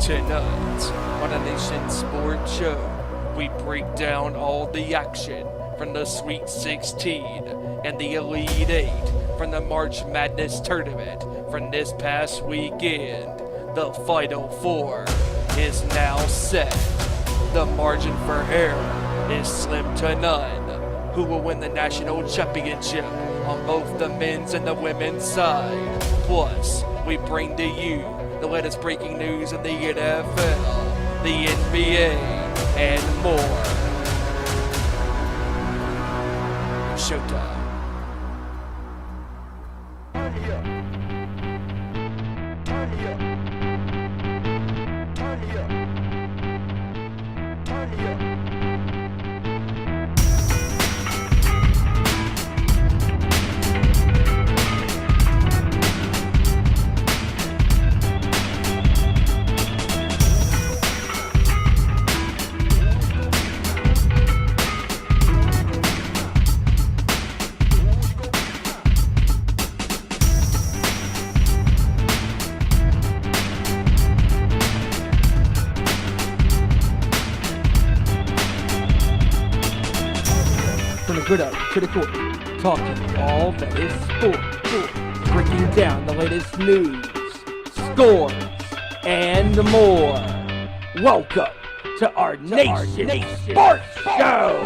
Tonight on the Nation Sports Show, we break down all the action from the Sweet 16 and the Elite 8 from the March Madness tournament from this past weekend. The Final Four is now set. The margin for error is slim to none. Who will win the national championship on both the men's and the women's side? Plus, we bring to you the latest breaking news in the NFL, the NBA, and more. Showtime. Good up to the court, talking all that is sport, breaking down the latest news, scores, and more. Welcome to our Nation Sports Show.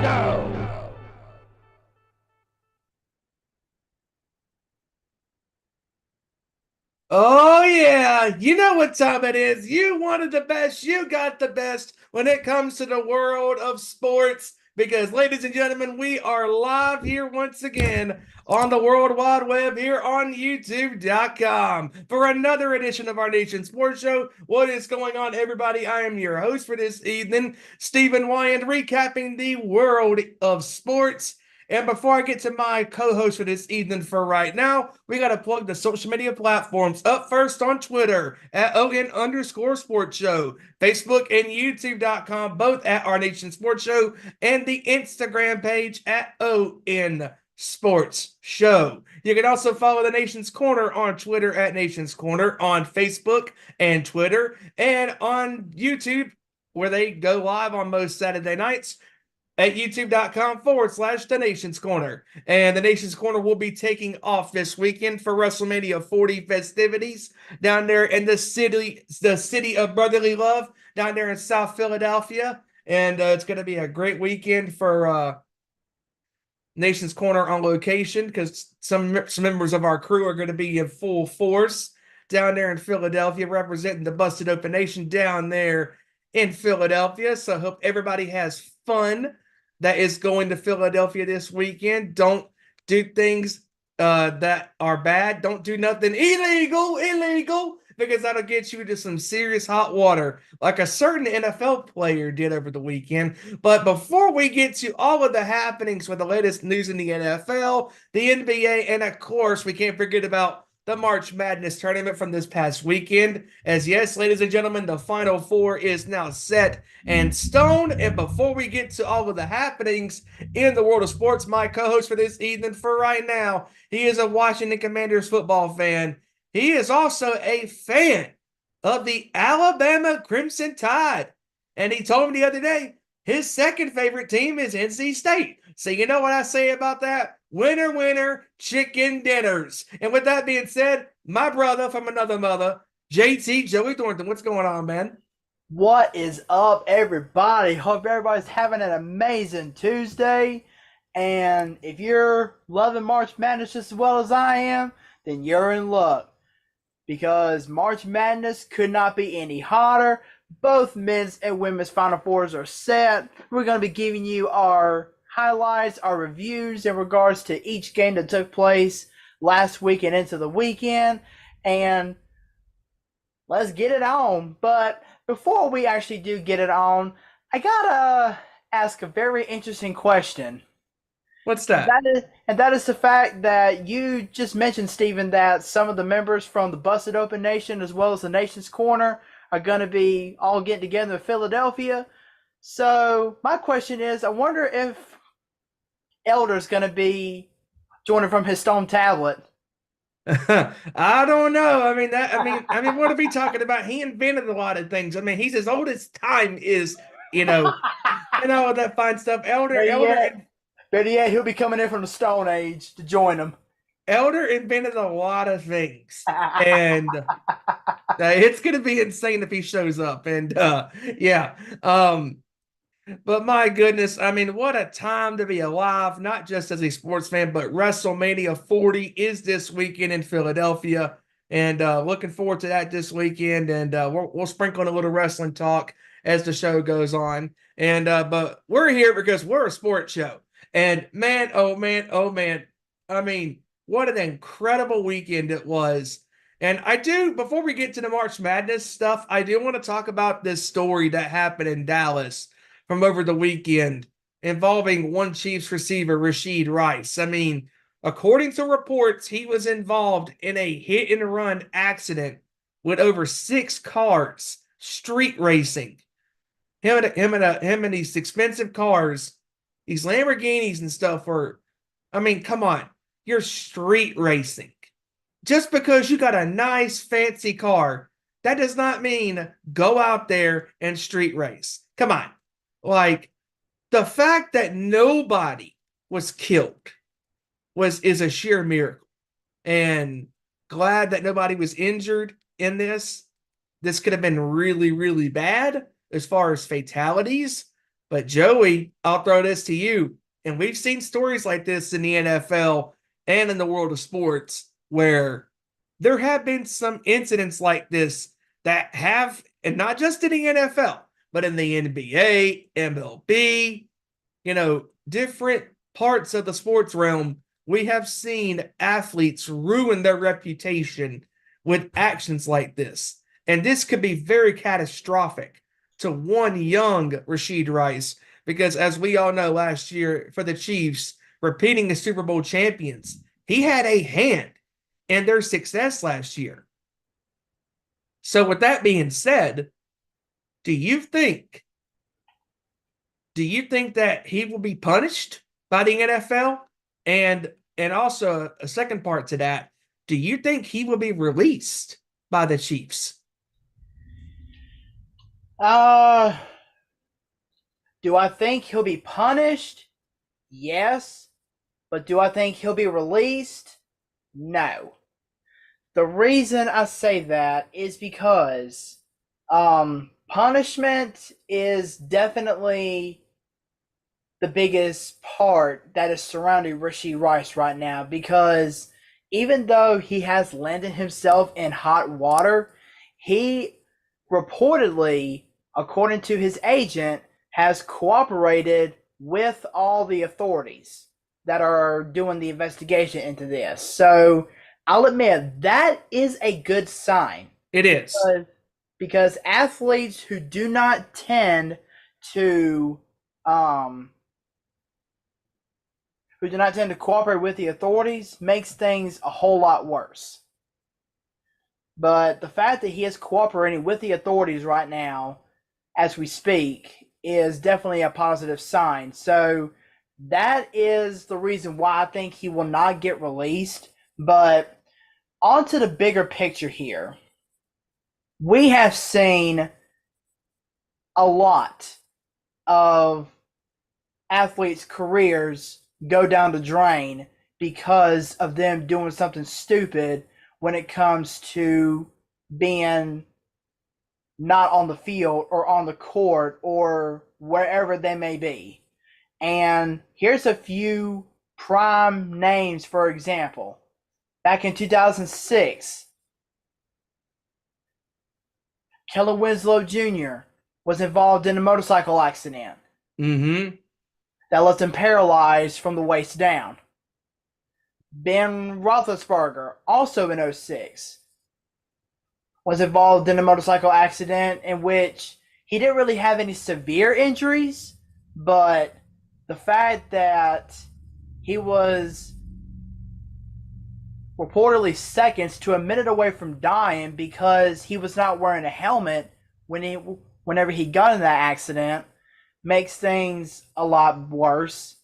Oh yeah, you know what time it is. You wanted the best, you got the best when it comes to the world of sports. Because, ladies and gentlemen, we are live here once again on the World Wide Web here on YouTube.com for another edition of our Nation Sports Show. What is going on, everybody? I am your host for this evening, Stephen Wyand, recapping the world of sports. And before I get to my co-host for this evening for right now, we got to plug the social media platforms. Up first on Twitter at ON_sports show, Facebook and YouTube.com, both at Our Nation Sports Show, and the Instagram page at ON Sports Show. You can also follow the Nation's Corner on Twitter at Nation's Corner, on Facebook and Twitter, and on YouTube, where they go live on most Saturday nights, at youtube.com/The Nation's Corner. And the Nation's Corner will be taking off this weekend for WrestleMania 40 festivities down there in the city of brotherly love, down there in South Philadelphia. And it's going to be a great weekend for Nation's Corner on location, because some members of our crew are going to be in full force down there in Philadelphia, representing the Busted Open Nation down there in Philadelphia. So I hope everybody has fun that is going to Philadelphia this weekend. Don't do things that are bad. Don't do nothing illegal, because that'll get you to some serious hot water, like a certain NFL player did over the weekend. But before we get to all of the happenings with the latest news in the NFL, the NBA, and of course, we can't forget about the March Madness tournament from this past weekend. As yes, ladies and gentlemen, the Final Four is now set and stone. And before we get to all of the happenings in the world of sports, my co-host for this evening for right now, he is a Washington Commanders football fan. He is also a fan of the Alabama Crimson Tide. And he told me the other day, his second favorite team is NC State. So you know what I say about that? Winner, winner, chicken dinners. And with that being said, my brother from another mother, JT, Joey Thornton, what's going on, man? What is up, everybody? Hope everybody's having an amazing Tuesday. And if you're loving March Madness just as well as I am, then you're in luck. Because March Madness could not be any hotter. Both men's and women's Final Fours are set. We're going to be giving you our highlights, our reviews in regards to each game that took place last week and into the weekend, and let's get it on. But before we actually do get it on, I gotta ask a very interesting question. What's that? That is the fact that you just mentioned, Stephen, that some of the members from the Busted Open Nation as well as the Nation's Corner are going to be all getting together in Philadelphia. So my question is, I wonder if Elder's going to be joining from his stone tablet I don't know. I mean, what are we talking about? He invented a lot of things. I mean, he's as old as time is, you know, and all that fine stuff. Better yet, better yet, he'll be coming in from the Stone Age to join them. Elder invented a lot of things, and it's gonna be insane if he shows up. And yeah, but my goodness, I mean, what a time to be alive, not just as a sports fan, but WrestleMania 40 is this weekend in Philadelphia. And looking forward to that this weekend. And we'll sprinkle in a little wrestling talk as the show goes on. And but we're here because we're a sports show. And man, oh man, oh man. I mean, what an incredible weekend it was. And I do, before we get to the March Madness stuff, I do want to talk about this story that happened in Dallas from over the weekend involving one Chiefs receiver, Rashid Rice. I mean, according to reports, he was involved in a hit and run accident with over 6 cars, street racing. Him and these expensive cars, these Lamborghinis and stuff were, I mean, come on, you're street racing. Just because you got a nice fancy car, that does not mean go out there and street race. Come on. Like, the fact that nobody was killed is a sheer miracle. And glad that nobody was injured in this. This could have been really, really bad as far as fatalities. But Joey, I'll throw this to you. And we've seen stories like this in the NFL and in the world of sports where there have been some incidents like this that have, and not just in the NFL, but in the NBA, MLB, different parts of the sports realm, we have seen athletes ruin their reputation with actions like this. And this could be very catastrophic to one young Rashid Rice, because as we all know, last year for the Chiefs, repeating the Super Bowl champions, he had a hand in their success last year. So with that being said, do you think that he will be punished by the NFL? And also a second part to that, do you think he will be released by the Chiefs? Do I think he'll be punished? Yes. But do I think he'll be released? No. The reason I say that is because punishment is definitely the biggest part that is surrounding Rashid Rice right now, because even though he has landed himself in hot water, he reportedly, according to his agent, has cooperated with all the authorities that are doing the investigation into this. So I'll admit that is a good sign. It is. Because athletes who do not tend to cooperate with the authorities makes things a whole lot worse. But the fact that he is cooperating with the authorities right now, as we speak, is definitely a positive sign. So that is the reason why I think he will not get released. But on to the bigger picture here. We have seen a lot of athletes' careers go down the drain because of them doing something stupid when it comes to being not on the field or on the court or wherever they may be. And here's a few prime names, for example. Back in 2006, Keller Winslow Jr. was involved in a motorcycle accident that left him paralyzed from the waist down. Ben Roethlisberger, also in 2006, was involved in a motorcycle accident in which he didn't really have any severe injuries, but the fact that he was reportedly seconds to a minute away from dying because he was not wearing a helmet whenever he got in that accident makes things a lot worse.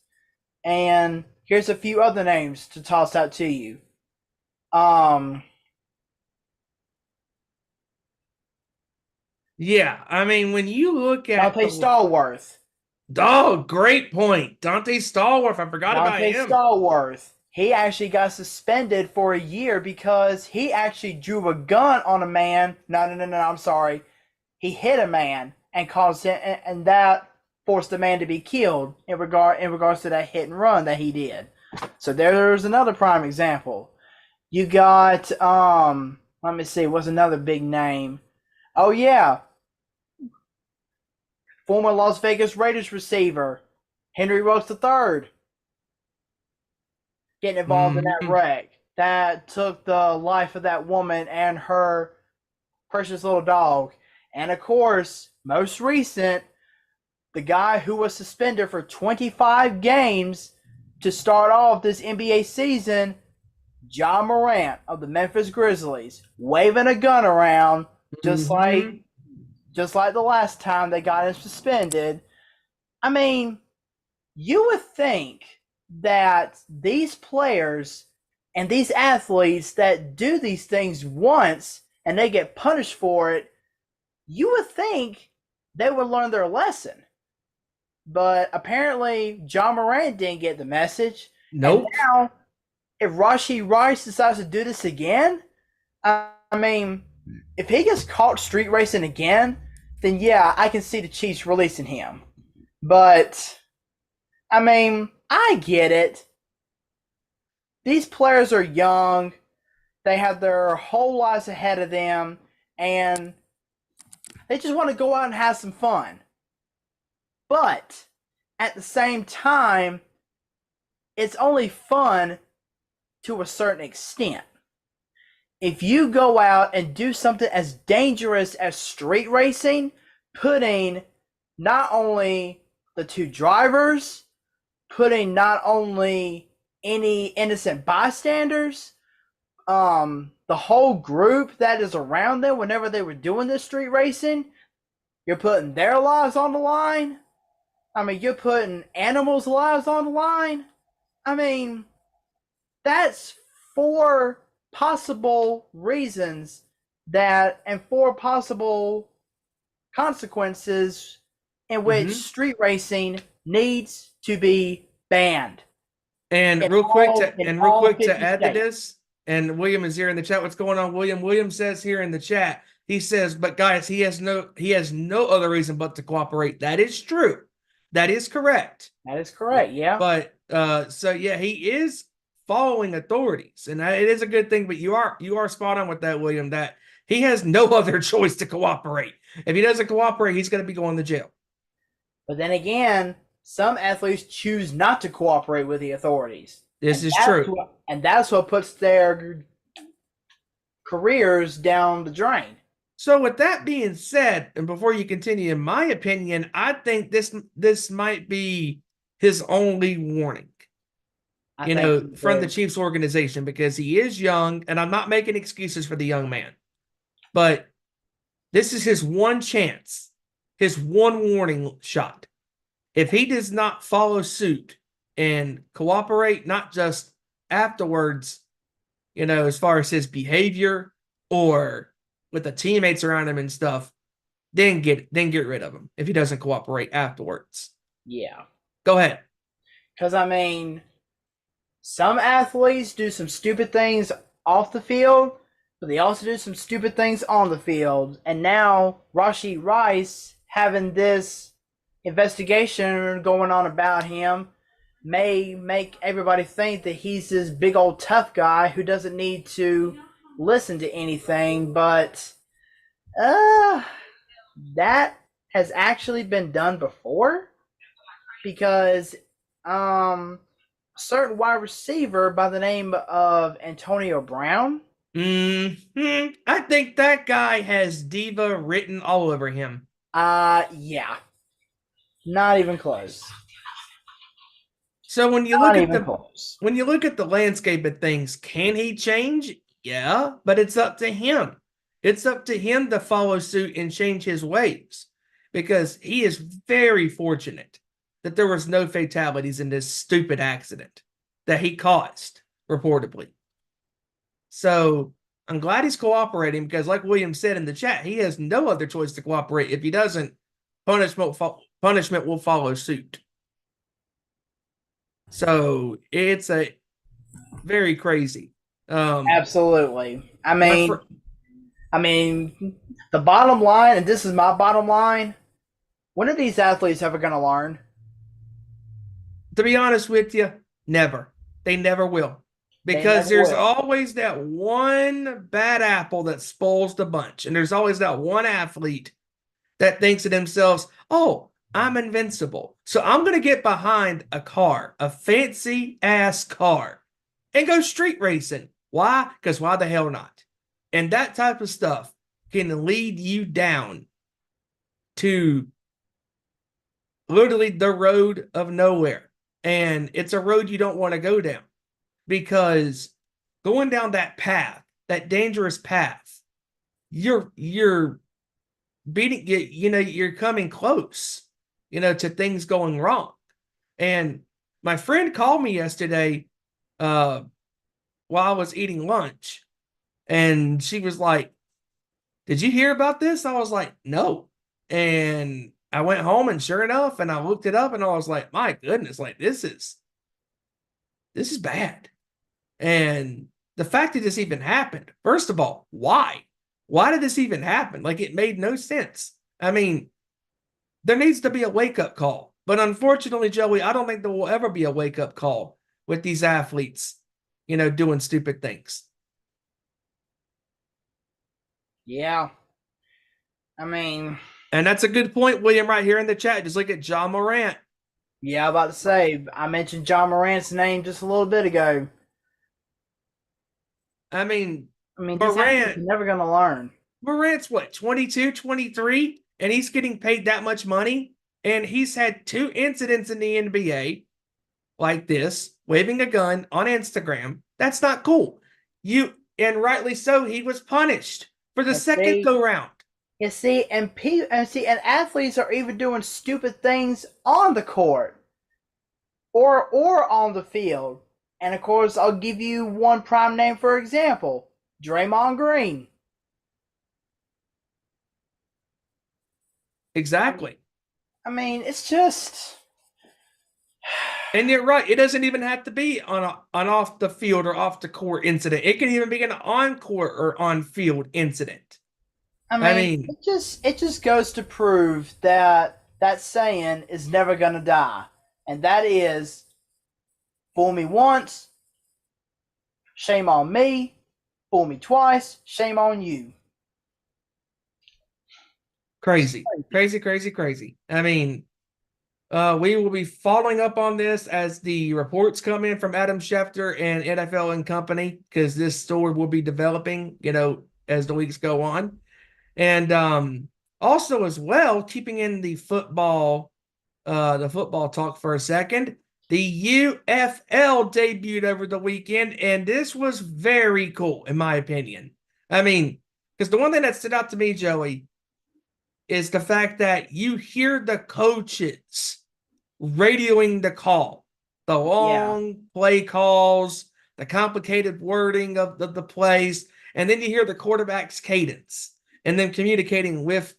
And here's a few other names to toss out to you. Um, Yeah, I mean, when you look at Dante Stallworth. great point. Dante Stallworth, I forgot about Dante him. Stallworth. He actually got suspended for a year because he actually drew a gun on a man. No, I'm sorry. He hit a man and caused him, and that forced the man to be killed in regards to that hit and run that he did. So there's another prime example. You got let me see, what's another big name? Oh yeah, former Las Vegas Raiders receiver Henry Ruggs III getting involved in that Mhm. wreck that took the life of that woman and her precious little dog. And of course, most recent, the guy who was suspended for 25 games to start off this NBA season, John Morant of the Memphis Grizzlies, waving a gun around just Mhm. like the last time they got him suspended. I mean, you would think that these players and these athletes that do these things once and they get punished for it, you would think they would learn their lesson. But apparently, John Morant didn't get the message. And Nope. now, if Rashi Rice decides to do this again, I mean, if he gets caught street racing again, then yeah, I can see the Chiefs releasing him. But I mean, I get it. These players are young. They have their whole lives ahead of them, and they just want to go out and have some fun. But at the same time, it's only fun to a certain extent. If you go out and do something as dangerous as street racing, putting not only the two drivers, putting not only any innocent bystanders, the whole group that is around them whenever they were doing this street racing, you're putting their lives on the line. I mean, you're putting animals' lives on the line. I mean, that's four possible reasons that and four possible consequences in which Mhm. street racing needs to be banned And in real all quick to 50 add to states. this, and William is here in the chat. What's going on, William? William says here in the chat, he says, but guys, he has no other reason but to cooperate. That is true. That is correct. That is correct. Yeah. But so yeah, he is following authorities, and it is a good thing. But you are spot on with that, William. That he has no other choice to cooperate. If he doesn't cooperate, he's going to be going to jail. But then again, some athletes choose not to cooperate with the authorities. This is true. And that's what puts their careers down the drain. So with that being said, and before you continue, in my opinion, I think this might be his only warning. From the Chiefs organization, because he is young, and I'm not making excuses for the young man, but this is his one chance, his one warning shot. If he does not follow suit and cooperate, not just afterwards, as far as his behavior or with the teammates around him and stuff, then get rid of him if he doesn't cooperate afterwards. Yeah. Go ahead. Because, I mean, some athletes do some stupid things off the field, but they also do some stupid things on the field. And now Rashi Rice having this investigation going on about him may make everybody think that he's this big old tough guy who doesn't need to listen to anything. But that has actually been done before, because a certain wide receiver by the name of Antonio Brown. I think that guy has diva written all over him. Yeah. Not even close. So when you look at the landscape of things, can he change? Yeah, but it's up to him. It's up to him to follow suit and change his ways, because he is very fortunate that there was no fatalities in this stupid accident that he caused, reportedly. So I'm glad he's cooperating because, like William said in the chat, he has no other choice to cooperate. If he doesn't, punishment will follow suit. So it's a very crazy. Absolutely. My fr- I mean, the bottom line, and this is my bottom line. When are these athletes ever going to learn? to be honest with you, never. They never will. They Because never there's will. always that one bad apple that spoils the bunch. And there's always that one athlete that thinks to themselves, oh, I'm invincible. So I'm going to get behind a car, a fancy ass car, and go street racing. Why? Because why the hell not? And that type of stuff can lead you down to literally the road of nowhere. And it's a road you don't want to go down because going down that path, that dangerous path, you're beating you're coming close, to things going wrong. And my friend called me yesterday while I was eating lunch, and she was like, "Did you hear about this?" I was like, "No." And I went home, and sure enough, and I looked it up, and I was like, "My goodness, like this is bad." And the fact that this even happened, first of all, why? Why did this even happen? Like, it made no sense. I mean, there needs to be a wake-up call. But unfortunately, Joey, I don't think there will ever be a wake-up call with these athletes, doing stupid things. Yeah. I mean, And that's a good point, William, right here in the chat. Just look at John Morant. yeah, I'm about to say, I mentioned John Morant's name just a little bit ago. I mean, These athletes Morant, are never going to learn. Morant's what, 22, 23, and he's getting paid that much money. And he's had 2 incidents in the NBA like this, waving a gun on Instagram. That's not cool. And rightly so, he was punished for the second go round. You see, and athletes are even doing stupid things on the court or on the field. And of course, I'll give you one prime name for example: Draymond Green. Exactly. I mean, it's just. And you're right. It doesn't even have to be on an off the field or off the court incident. It can even be an on court or on field incident. I mean, it just goes to prove that that saying is never gonna die, and that is, fool me once, shame on me. Fool me twice, shame on you. Crazy. I mean, we will be following up on this as the reports come in from Adam Schefter and NFL and Company, because this story will be developing, as the weeks go on. And also as well, keeping in the football talk for a second, the UFL debuted over the weekend, and this was very cool, in my opinion. I mean, because the one thing that stood out to me, Joey, is the fact that you hear the coaches radioing the call, the long play calls, the complicated wording of the plays, and then you hear the quarterback's cadence and then communicating with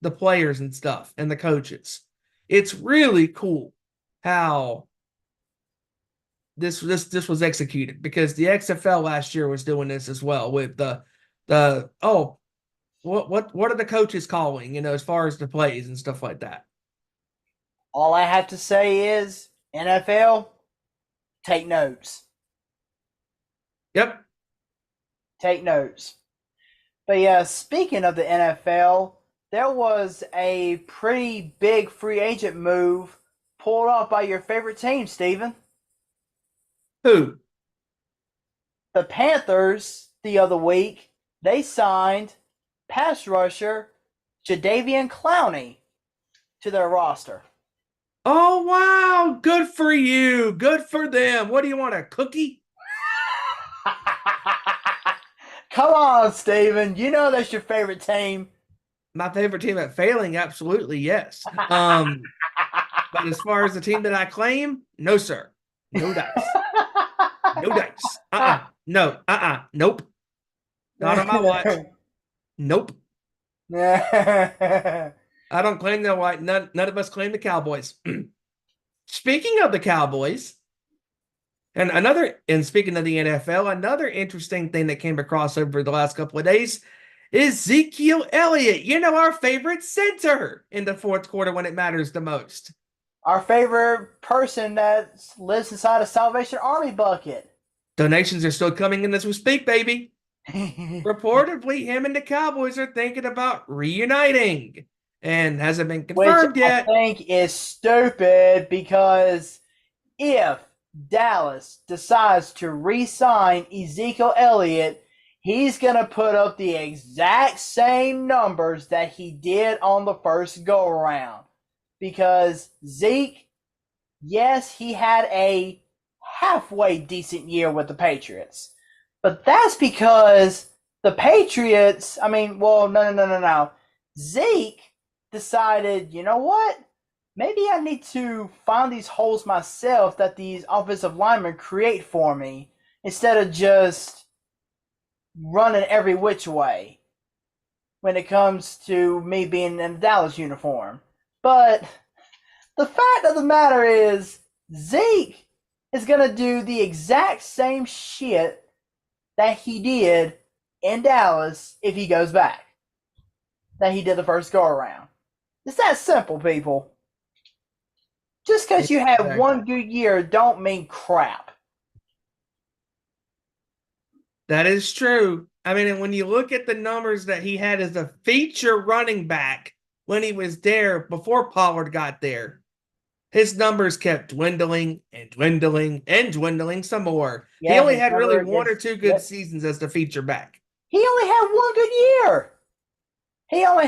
the players and stuff and the coaches. It's really cool how this was executed, because the XFL last year was doing this as well with what are the coaches calling, as far as the plays and stuff like that. All I have to say is, NFL, take notes. Yep. Take notes. But yeah, speaking of the NFL, there was a pretty big free agent move pulled off by your favorite team, Steven. Who? The Panthers, the other week, they signed pass rusher Jadeveon Clowney to their roster. Oh, wow. Good for you. Good for them. What do you want, a cookie? Come on, Steven. You know that's your favorite team. My favorite team at failing? Absolutely, yes. But as far as the team that I claim, no, sir. No dice. No dice. No. Nope. Not on my watch. Nope. I don't claim the white. None of us claim the Cowboys. Speaking of the Cowboys, and speaking of the NFL, another interesting thing that came across over the last couple of days is Ezekiel Elliott. You know, our favorite center in the fourth quarter when it matters the most. Our favorite person that lives inside a Salvation Army bucket. Donations are still coming in as we speak, baby. Reportedly, him and the Cowboys are thinking about reuniting, and hasn't been Which confirmed yet. I think is stupid because if Dallas decides to re-sign Ezekiel Elliott, he's going to put up the exact same numbers that he did on the first go-around. Because Zeke, yes, he had a halfway decent year with the Patriots. But that's because the Patriots, no. Zeke decided, you know what? Maybe I need to find these holes myself that these offensive linemen create for me instead of just running every which way when it comes to me being in a Dallas uniform. But the fact of the matter is, Zeke is going to do the exact same shit that he did in Dallas if he goes back, that he did the first go around. It's that simple, people. Just because you have one good year don't mean crap. That is true. I mean, and when you look at the numbers that he had as a feature running back when he was there before Pollard got there, his numbers kept dwindling and dwindling and dwindling some more. Yeah, he only his had really number one or is- two good seasons as the feature back. He only had one good year. He only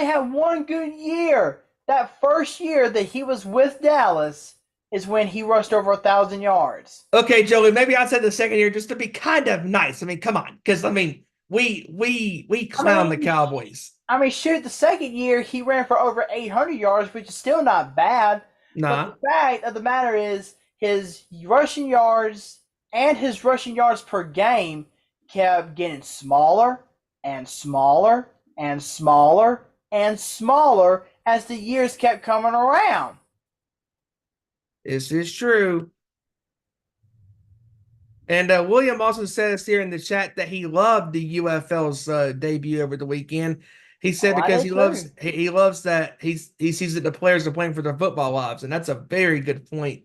had one good year. That first year that he was with Dallas is when he rushed over 1,000 yards. Okay, Joey, maybe I said the second year just to be kind of nice. I mean, come on, because I mean, we clown the Cowboys. I mean, shoot, the second year he ran for over 800 yards, which is still not bad. Nah. But the fact of the matter is, his rushing yards and his rushing yards per game kept getting smaller and smaller and smaller and smaller as the years kept coming around. This is true. And William also says here in the chat that he loved the UFL's debut over the weekend. He said because he loves that he sees that the players are playing for their football lives, and that's a very good point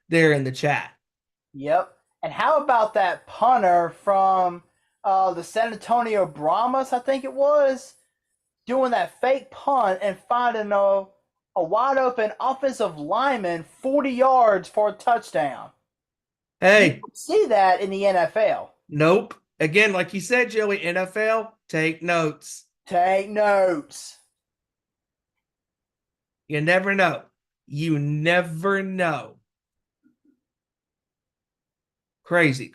there in the chat. Yep. And how about that punter from the San Antonio Brahmas, I think it was, doing that fake punt and finding a wide open offensive lineman 40 yards for a touchdown. Hey, you don't see that in the NFL. Nope. Again, like you said, Joey, NFL, take notes. Take notes. You never know. You never know. Crazy.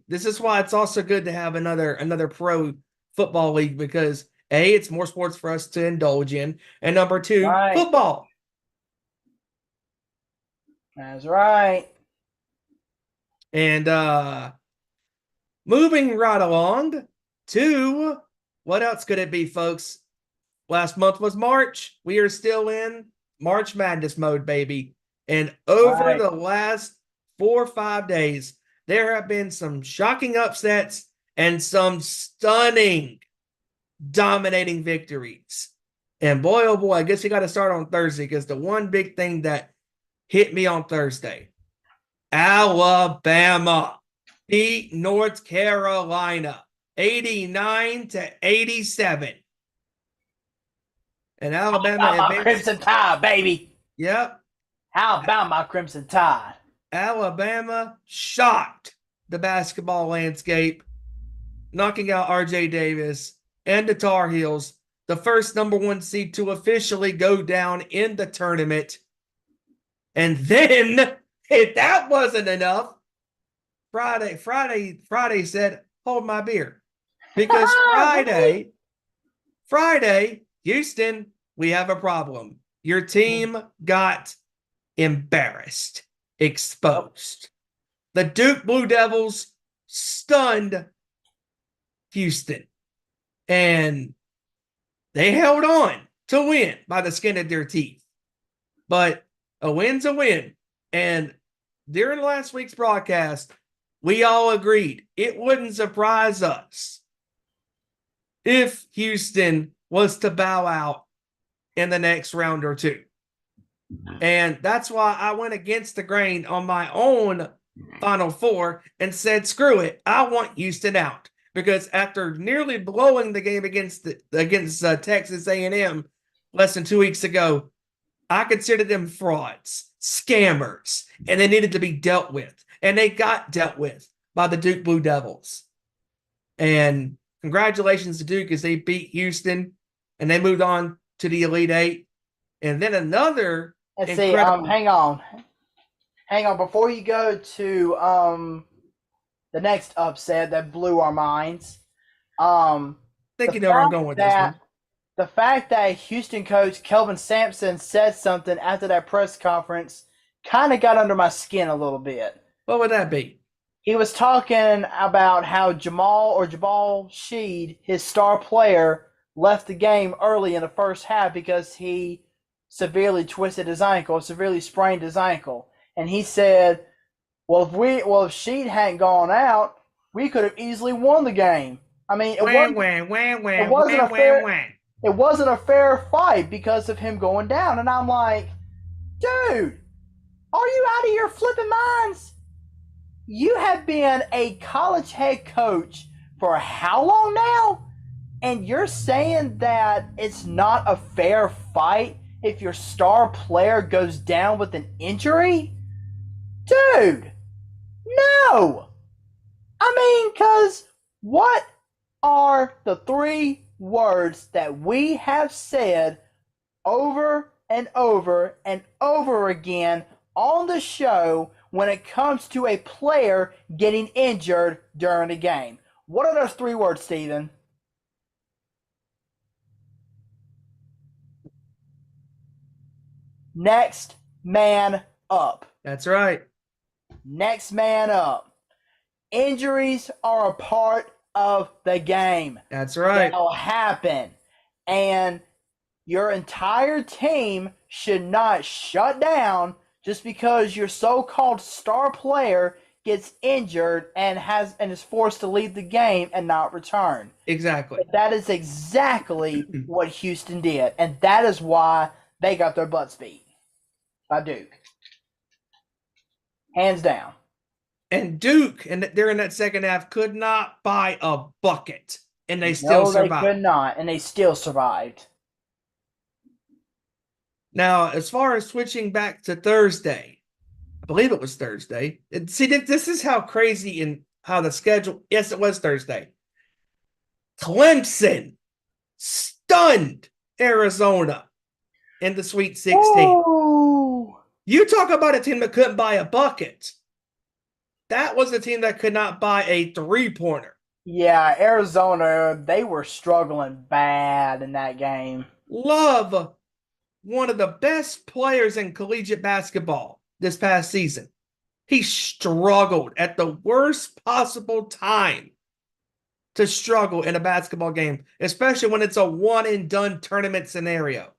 This is why it's also good to have another pro football league because A, it's more sports for us to indulge in, and number two, football. That's right. And moving right along to what else could it be, folks? Last month was March. We are still in March Madness mode, baby. And over the last 4 or 5 days, there have been some shocking upsets and some stunning, dominating victories. And boy, oh boy, I guess you got to start on Thursday because the one big thing that hit me on Thursday, Alabama beat North Carolina 89-87. And Alabama my Crimson Tide, baby. Yep. How about my Crimson Tide? Alabama shocked the basketball landscape, knocking out RJ Davis and the Tar Heels, the first number 1 seed to officially go down in the tournament. And then, if that wasn't enough, Friday said, hold my beer. Because Friday, Houston, we have a problem. Your team got embarrassed, exposed. the Duke Blue Devils stunned Houston. And they held on to win by the skin of their teeth. But a win's a win. And during last week's broadcast, we all agreed it wouldn't surprise us if Houston was to bow out in the next round or two. And that's why I went against the grain on my own Final Four and said, screw it, I want Houston out. Because after nearly blowing the game against Texas A&M less than 2 weeks ago, I considered them frauds, scammers, and they needed to be dealt with. And they got dealt with by the Duke Blue Devils. And congratulations to Duke as they beat Houston, and they moved on to the Elite Eight. And then another Let's see. Hang on. Before you go to the next upset that blew our minds. I think you know where I'm going with this one. The fact that Houston coach Kelvin Sampson said something after that press conference kind of got under my skin a little bit. What would that be? He was talking about how Jabal Sheed, his star player, left the game early in the first half because he severely twisted his ankle, severely sprained his ankle. And he said, if Sheed hadn't gone out, we could have easily won the game. I mean, it wasn't a fair fight because of him going down. And I'm like, dude, are you out of your flipping minds? You have been a college head coach for how long now? And you're saying that it's not a fair fight if your star player goes down with an injury? Dude, no. I mean, because what are the 3 words that we have said over and over and over again on the show when it comes to a player getting injured during a game? What are those 3 words, Steven? Next man up. That's right. Next man up. Injuries are a part of the game. That's right. That'll happen. And your entire team should not shut down just because your so-called star player gets injured and is forced to leave the game and not return. Exactly. But that is exactly what Houston did. And that is why they got their butts beat by Duke. Hands down. And Duke, during that second half, could not buy a bucket, and they still survived. They could not, and they still survived. Now, as far as switching back to Thursday, I believe it was Thursday. See, this is how crazy and how the schedule. Yes, it was Thursday. Clemson stunned Arizona in the Sweet 16. Ooh. You talk about a team that couldn't buy a bucket. That was a team that could not buy a three-pointer. Yeah, Arizona, they were struggling bad in that game. Love, one of the best players in collegiate basketball this past season. He struggled at the worst possible time to struggle in a basketball game, especially when it's a one-and-done tournament scenario.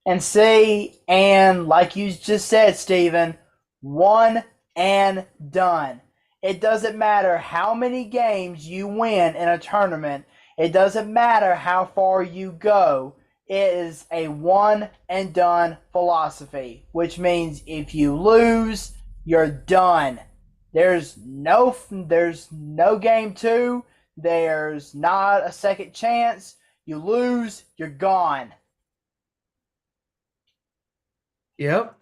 And see, and like you just said, Steven, one and done. It doesn't matter how many games you win in a tournament. It doesn't matter how far you go. It is a one and done philosophy, which means if you lose, you're done. There's no game 2. There's not a second chance. You lose, you're gone. Yep.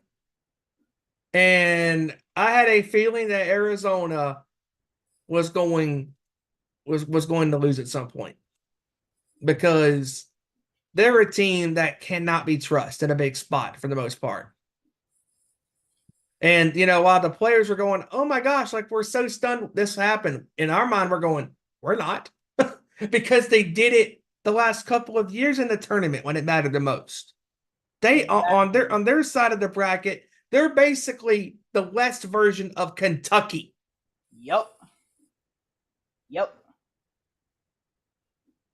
And I had a feeling that Arizona was going to lose at some point because they're a team that cannot be trusted in a big spot for the most part. And, while the players were going, oh my gosh, like we're so stunned this happened, in our mind, we're going, we're not because they did it the last couple of years in the tournament when it mattered the most. They, on their side of the bracket, They're basically the West version of Kentucky. Yep. Yep.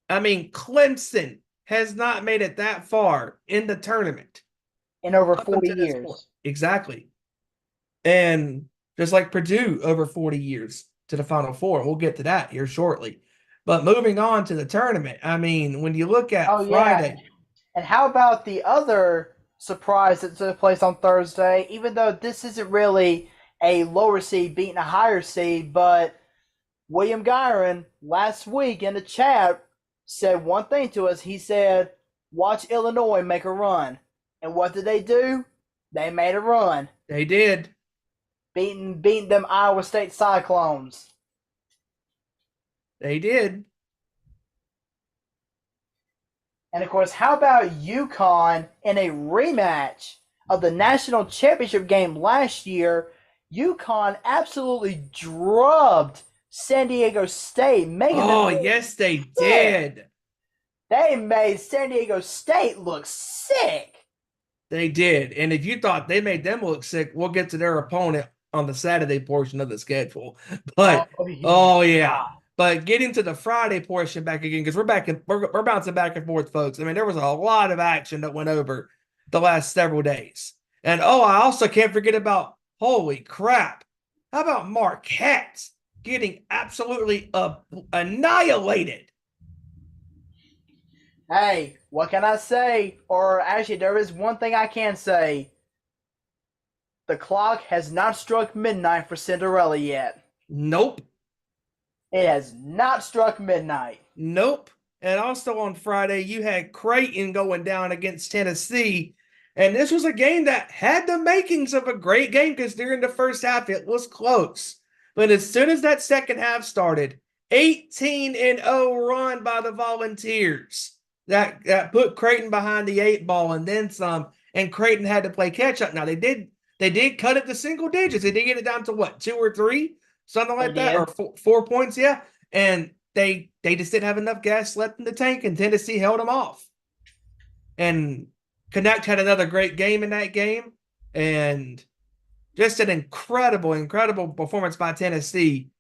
I mean, Clemson has not made it that far in the tournament. In over Up 40 until this point. years. Exactly. And just like Purdue over 40 years to the Final Four. We'll get to that here shortly. But moving on to the tournament, I mean, when you look at Oh, Friday. yeah. And how about the other surprise that took place on Thursday? Even though this isn't really a lower seed beating a higher seed, but William Gyron last week in the chat said one thing to us. He said, watch Illinois make a run. And what did they do? They made a run. They did. Beating them Iowa State Cyclones. They did. And of course, how about UConn in a rematch of the national championship game last year? UConn absolutely drubbed San Diego State, making them yes, they did. They made San Diego State look sick. They did. And if you thought they made them look sick, we'll get to their opponent on the Saturday portion of the schedule. But yeah. But getting to the Friday portion back again, because we're bouncing back and forth, folks. I mean, there was a lot of action that went over the last several days. And I also can't forget about, holy crap, how about Marquette getting absolutely annihilated? Hey, what can I say? Or actually, there is one thing I can say. The clock has not struck midnight for Cinderella yet. Nope. It has not struck midnight. Nope. And also on Friday, you had Creighton going down against Tennessee. And this was a game that had the makings of a great game because during the first half, it was close. But as soon as that second half started, 18-0 run by the Volunteers. That put Creighton behind the 8 ball and then some. And Creighton had to play catch up. Now, they did cut it to single digits. They did get it down to what, 2 or 3? Something like that, or 4 points, yeah. And they just didn't have enough gas left in the tank, and Tennessee held them off. And Connect had another great game in that game, and just an incredible performance by Tennessee.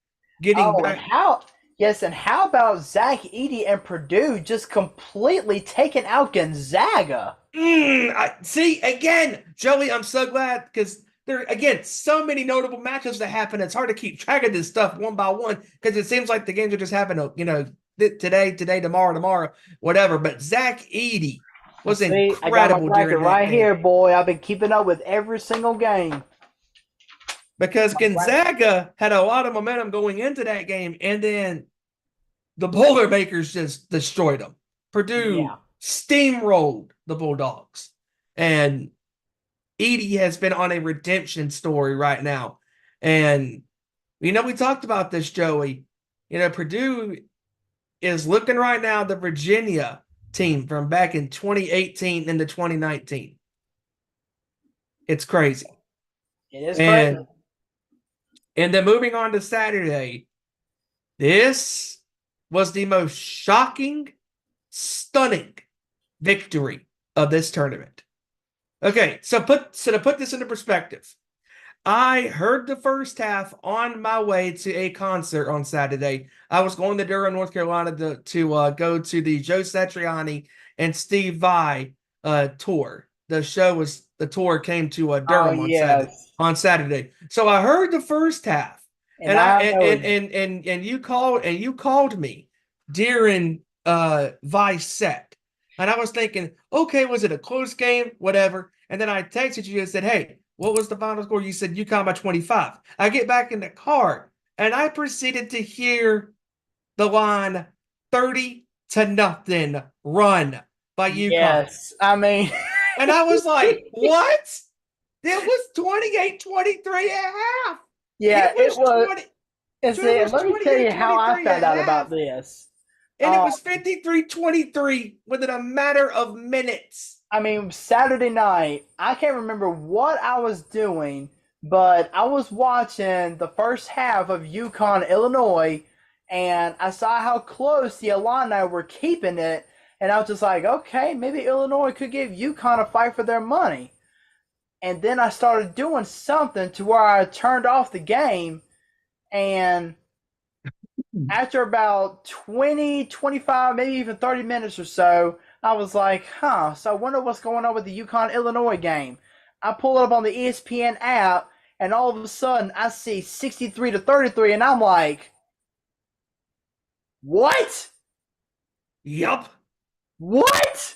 And how about Zach Edey and Purdue just completely taking out Gonzaga? See, again, Joey, I'm so glad because there, again, so many notable matchups that happen. It's hard to keep track of this stuff one by one because it seems like the games are just happening, today, tomorrow, whatever. But Zach Edey was incredible. I got my bracket right game. here, boy. I've been keeping up with every single game. Because Gonzaga had a lot of momentum going into that game, and then the Boilermakers just destroyed them. Purdue steamrolled the Bulldogs. And Edey has been on a redemption story right now. And, we talked about this, Joey. Purdue is looking right now the Virginia team from back in 2018 into 2019. It's crazy. It is crazy. And then moving on to Saturday, this was the most shocking, stunning victory of this tournament. Okay, so to put this into perspective, I heard the first half on my way to a concert on Saturday. I was going to Durham, North Carolina to go to the Joe Satriani and Steve Vai tour. The tour came to Durham on Saturday. So I heard the first half, and you called me during Vai's set, and I was thinking, okay, was it a close game? Whatever. And then I texted you and said, hey, what was the final score? You said UConn by 25. I get back in the car, and I proceeded to hear the line 30-0 run by UConn. Yes, I mean. And I was like, what? It was 28-23 at half. Yeah, it was. Let me tell you how I found out about this. And it was 53-23 within a matter of minutes. I mean, Saturday night, I can't remember what I was doing, but I was watching the first half of UConn, Illinois, and I saw how close the Illini were keeping it, and I was just like, okay, maybe Illinois could give UConn a fight for their money. and then I started doing something to where I turned off the game, and after about 20, 25, maybe even 30 minutes or so, I was like, so I wonder what's going on with the UConn-Illinois game. I pull it up on the ESPN app, and all of a sudden, I see 63-33, and I'm like, what? Yup. What?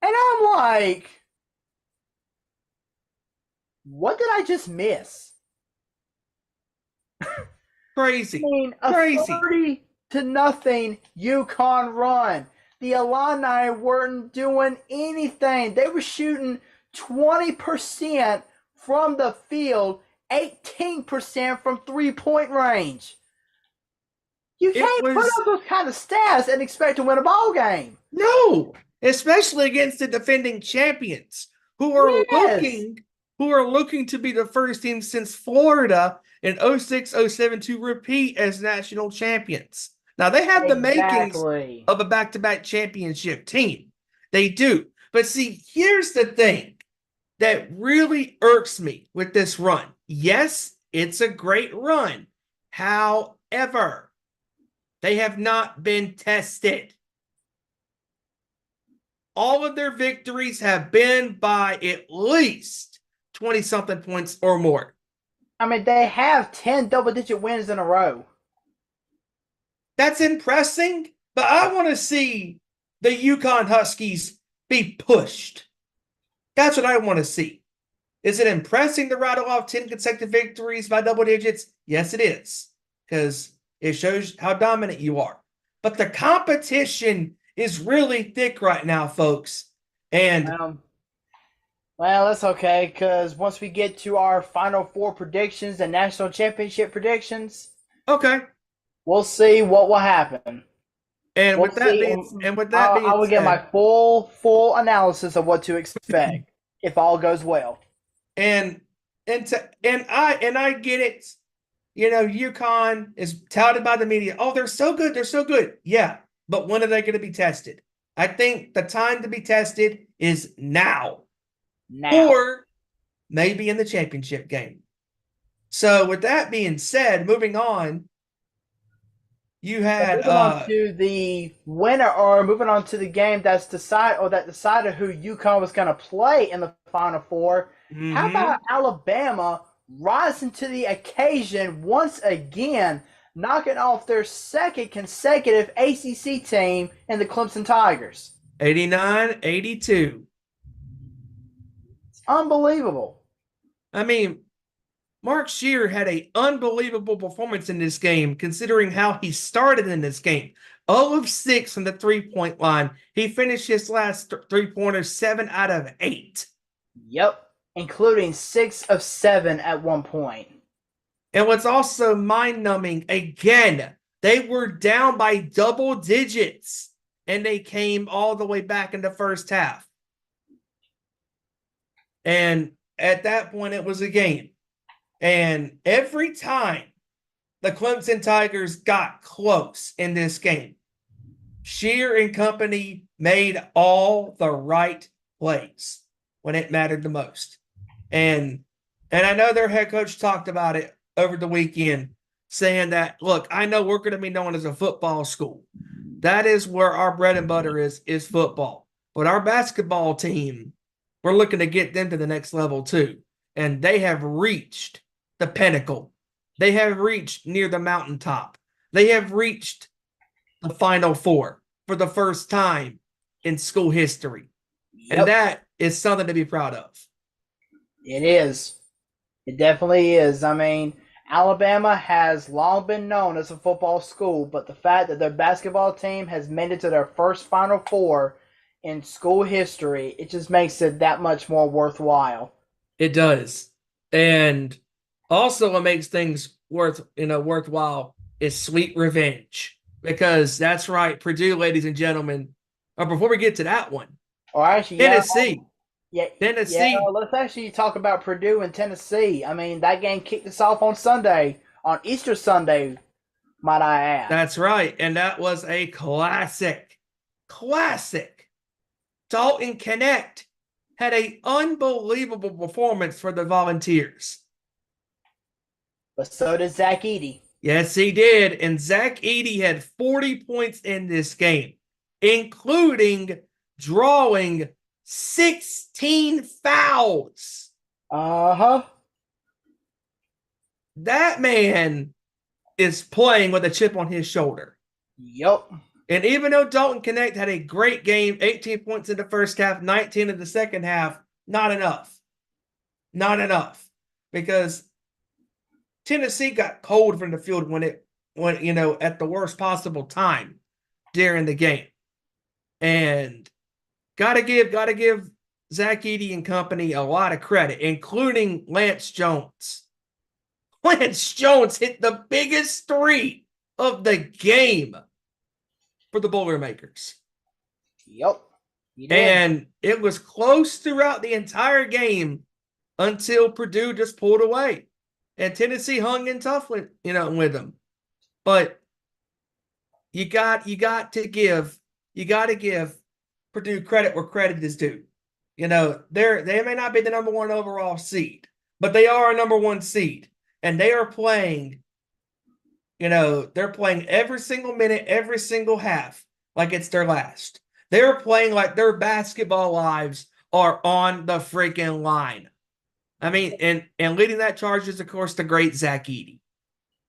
And I'm like, what did I just miss? Crazy. I mean, a Crazy. 30-0 UConn run. The Illini weren't doing anything. They were shooting 20% from the field, 18% from 3-point range. You can't put up those kind of stats and expect to win a ball game. No, especially against the defending champions who are looking to be the first team since Florida in 06-07 to repeat as national champions. Now they have the makings of a back-to-back championship team. They do. But see, here's the thing that really irks me with this run. Yes, it's a great run. However, they have not been tested. All of their victories have been by at least 20-something points or more. I mean, they have 10 double-digit wins in a row. That's impressive, but I want to see the UConn Huskies be pushed. That's what I want to see. Is it impressive to rattle off 10 consecutive victories by double digits? Yes, it is, because it shows how dominant you are. But the competition is really thick right now, folks. And well, that's okay, because once we get to our Final Four predictions and national championship predictions, okay, we'll see what will happen. And with that being I will get my full analysis of what to expect if all goes well. And I get it. You know, UConn is touted by the media. Oh, they're so good. They're so good. Yeah, but when are they going to be tested? I think the time to be tested is now. Or maybe in the championship game. So with that being said, moving on, you had moving on to the winner, or moving on to the game that decided who UConn was going to play in the Final Four. How about Alabama rising to the occasion once again, knocking off their second consecutive ACC team in the Clemson Tigers? 89-82. It's unbelievable. I mean, Mark Shear had an unbelievable performance in this game, considering how he started in this game. 0 of 6 from the three-point line. He finished his last three-pointer 7 out of 8. Yep, including 6 of 7 at one point. And what's also mind-numbing, again, they were down by double digits, and they came all the way back in the first half. And at that point, it was a game. And every time the Clemson Tigers got close in this game, Shear and company made all the right plays when it mattered the most. And I know their head coach talked about it over the weekend, saying that, look, I know we're going to be known as a football school. That is where our bread and butter is football. But our basketball team, we're looking to get them to the next level too. And they have reached the pinnacle. They have reached near the mountaintop. They have reached the Final Four for the first time in school history. Yep. And that is something to be proud of. It is. It definitely is. I mean, Alabama has long been known as a football school, but the fact that their basketball team has made it to their first Final Four in school history, it just makes it that much more worthwhile. It does. And also what makes things worthwhile is sweet revenge. Because that's right, Purdue, ladies and gentlemen. Before we get to that one, or actually, Tennessee. Tennessee. Yeah, let's actually talk about Purdue and Tennessee. I mean, that game kicked us off on Sunday, on Easter Sunday, might I add. That's right. And that was a classic. Dalton Connect had an unbelievable performance for the Volunteers. But so did Zach Edey. Yes, he did. And Zach Edey had 40 points in this game, including drawing 16 fouls. Uh-huh. That man is playing with a chip on his shoulder. Yup. And even though Dalton Connect had a great game, 18 points in the first half, 19 in the second half, not enough. Not enough. Because Tennessee got cold from the field when at the worst possible time during the game. And gotta give Zach Edey and company a lot of credit, including Lance Jones. Lance Jones hit the biggest three of the game for the Boilermakers. Yup. And it was close throughout the entire game until Purdue just pulled away. And Tennessee hung in tough with them. But you got to give Purdue credit where credit is due. They may not be the number one overall seed, but they are a number one seed. And they are playing, they're playing every single minute, every single half like it's their last. They're playing like their basketball lives are on the freaking line. I mean, and leading that charge is, of course, the great Zach Edey.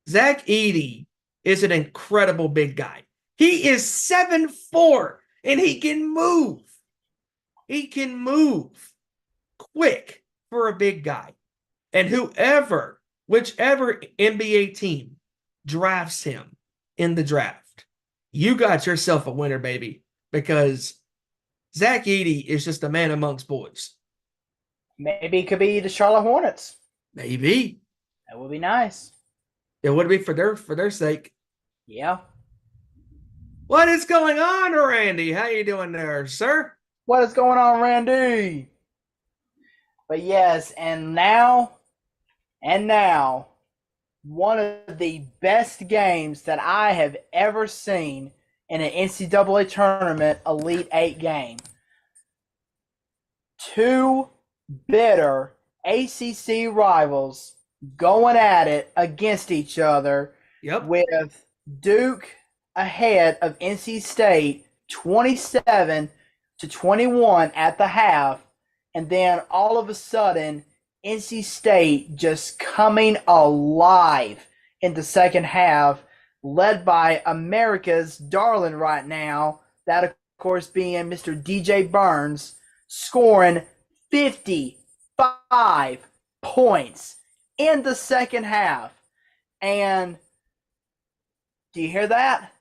Zach Edey is an incredible big guy. He is 7'4", and he can move. He can move quick for a big guy. And whichever NBA team drafts him in the draft, you got yourself a winner, baby, because Zach Edey is just a man amongst boys. Maybe it could be the Charlotte Hornets. Maybe. That would be nice. It would be for their sake. Yeah. What is going on, Randy? How you doing there, sir? What is going on, Randy? But yes, and now, one of the best games that I have ever seen in an NCAA tournament Elite Eight game. Two bitter ACC rivals going at it against each other. Yep. With Duke ahead of NC State 27-21 at the half, and then all of a sudden NC State just coming alive in the second half, led by America's darling right now, that of course being Mr. DJ Burns, scoring 55 points in the second half. And do you hear that?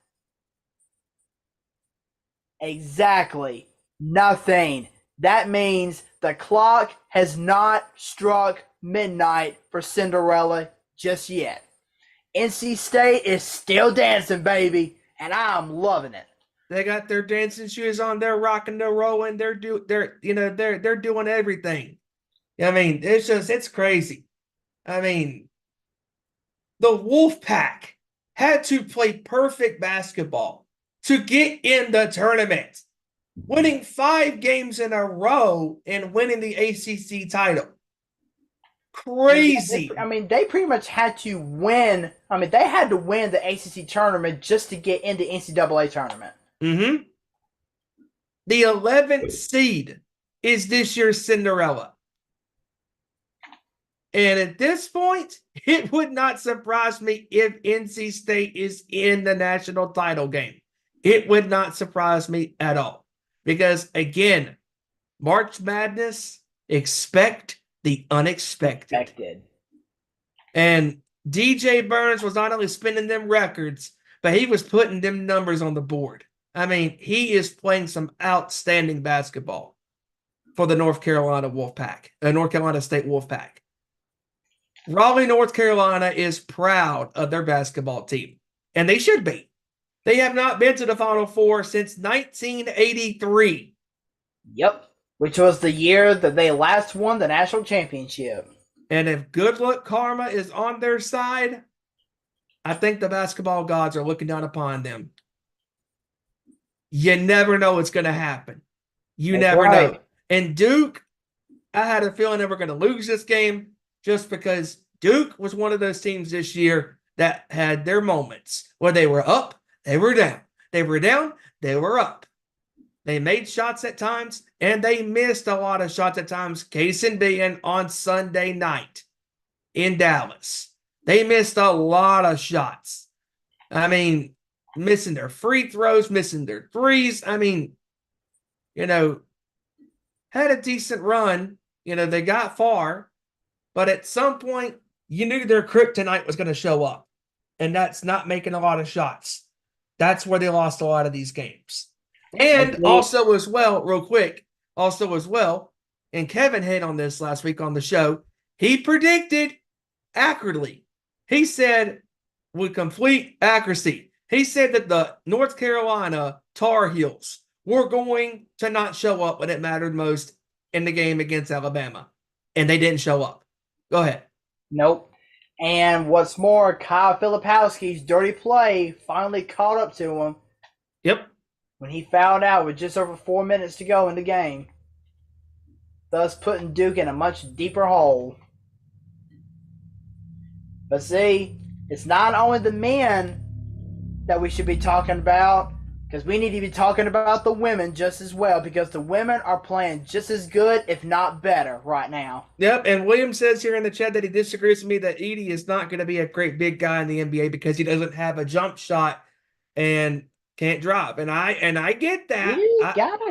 Exactly. Nothing. That means the clock has not struck midnight for Cinderella just yet. NC State is still dancing, baby, and I'm loving it. They got their dancing shoes on. They're rocking, they're rolling. They're doing everything. I mean, it's crazy. I mean, the Wolfpack had to play perfect basketball to get in the tournament, winning 5 games in a row and winning the ACC title. Crazy. They pretty much had to win. They had to win the ACC tournament just to get into NCAA tournament. Mm-hmm. The 11th seed is this year's Cinderella. And at this point, it would not surprise me if NC State is in the national title game. It would not surprise me at all. Because, again, March Madness, expect the unexpected. And DJ Burns was not only spinning them records, but he was putting them numbers on the board. I mean, he is playing some outstanding basketball for the North Carolina State Wolfpack. Raleigh, North Carolina is proud of their basketball team, and they should be. They have not been to the Final Four since 1983. Yep, which was the year that they last won the national championship. And if good luck karma is on their side, I think the basketball gods are looking down upon them. You never know what's going to happen. You never know. And Duke I had a feeling they were going to lose this game just because Duke was one of those teams this year that had their moments where they were up, they were down. They were down, they were up. They made shots at times, and they missed a lot of shots at times. Case in being on Sunday night in Dallas. They missed a lot of shots. I mean, missing their free throws, missing their threes. I mean, had a decent run. They got far, but at some point, you knew their kryptonite was going to show up, and that's not making a lot of shots. That's where they lost a lot of these games. And also as well, real quick, and Kevin hit on this last week on the show, he predicted accurately. He said with complete accuracy, he said that the North Carolina Tar Heels were going to not show up when it mattered most in the game against Alabama. And they didn't show up. Go ahead. Nope. And what's more, Kyle Filipowski's dirty play finally caught up to him. Yep. When he fouled out with just over 4 minutes to go in the game, thus putting Duke in a much deeper hole. But see, it's not only the men that we should be talking about, because we need to be talking about the women just as well, because the women are playing just as good, if not better, right now. Yep, and William says here in the chat that he disagrees with me that Edey is not going to be a great big guy in the NBA because he doesn't have a jump shot and can't drive. And I get that.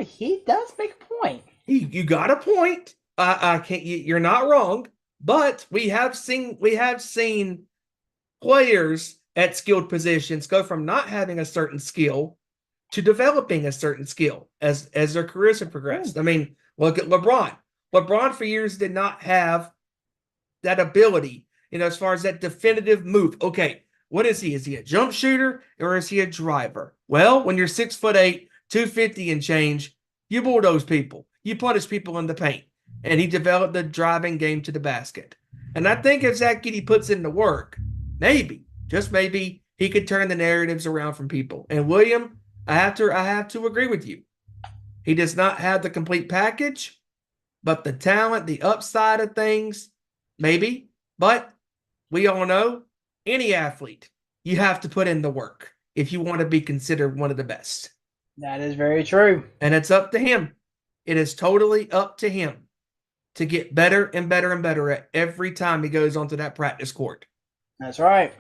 He does make a point. You got a point. I can't. You're not wrong. But we have seen players at skilled positions go from not having a certain skill to developing a certain skill as their careers have progressed. I mean, look at LeBron. LeBron for years did not have that ability, as far as that definitive move. Okay, what is he? Is he a jump shooter or is he a driver? Well, when you're 6'8", 250 and change, you bulldoze people. You punish people in the paint. And he developed the driving game to the basket. And I think if Zach Edey puts in the work, maybe, just maybe, he could turn the narratives around from people. And William, I have to agree with you. He does not have the complete package, but the talent, the upside of things, maybe. But we all know any athlete, you have to put in the work if you want to be considered one of the best. That is very true. And it's up to him. It is totally up to him to get better and better and better at every time he goes onto that practice court. That's right.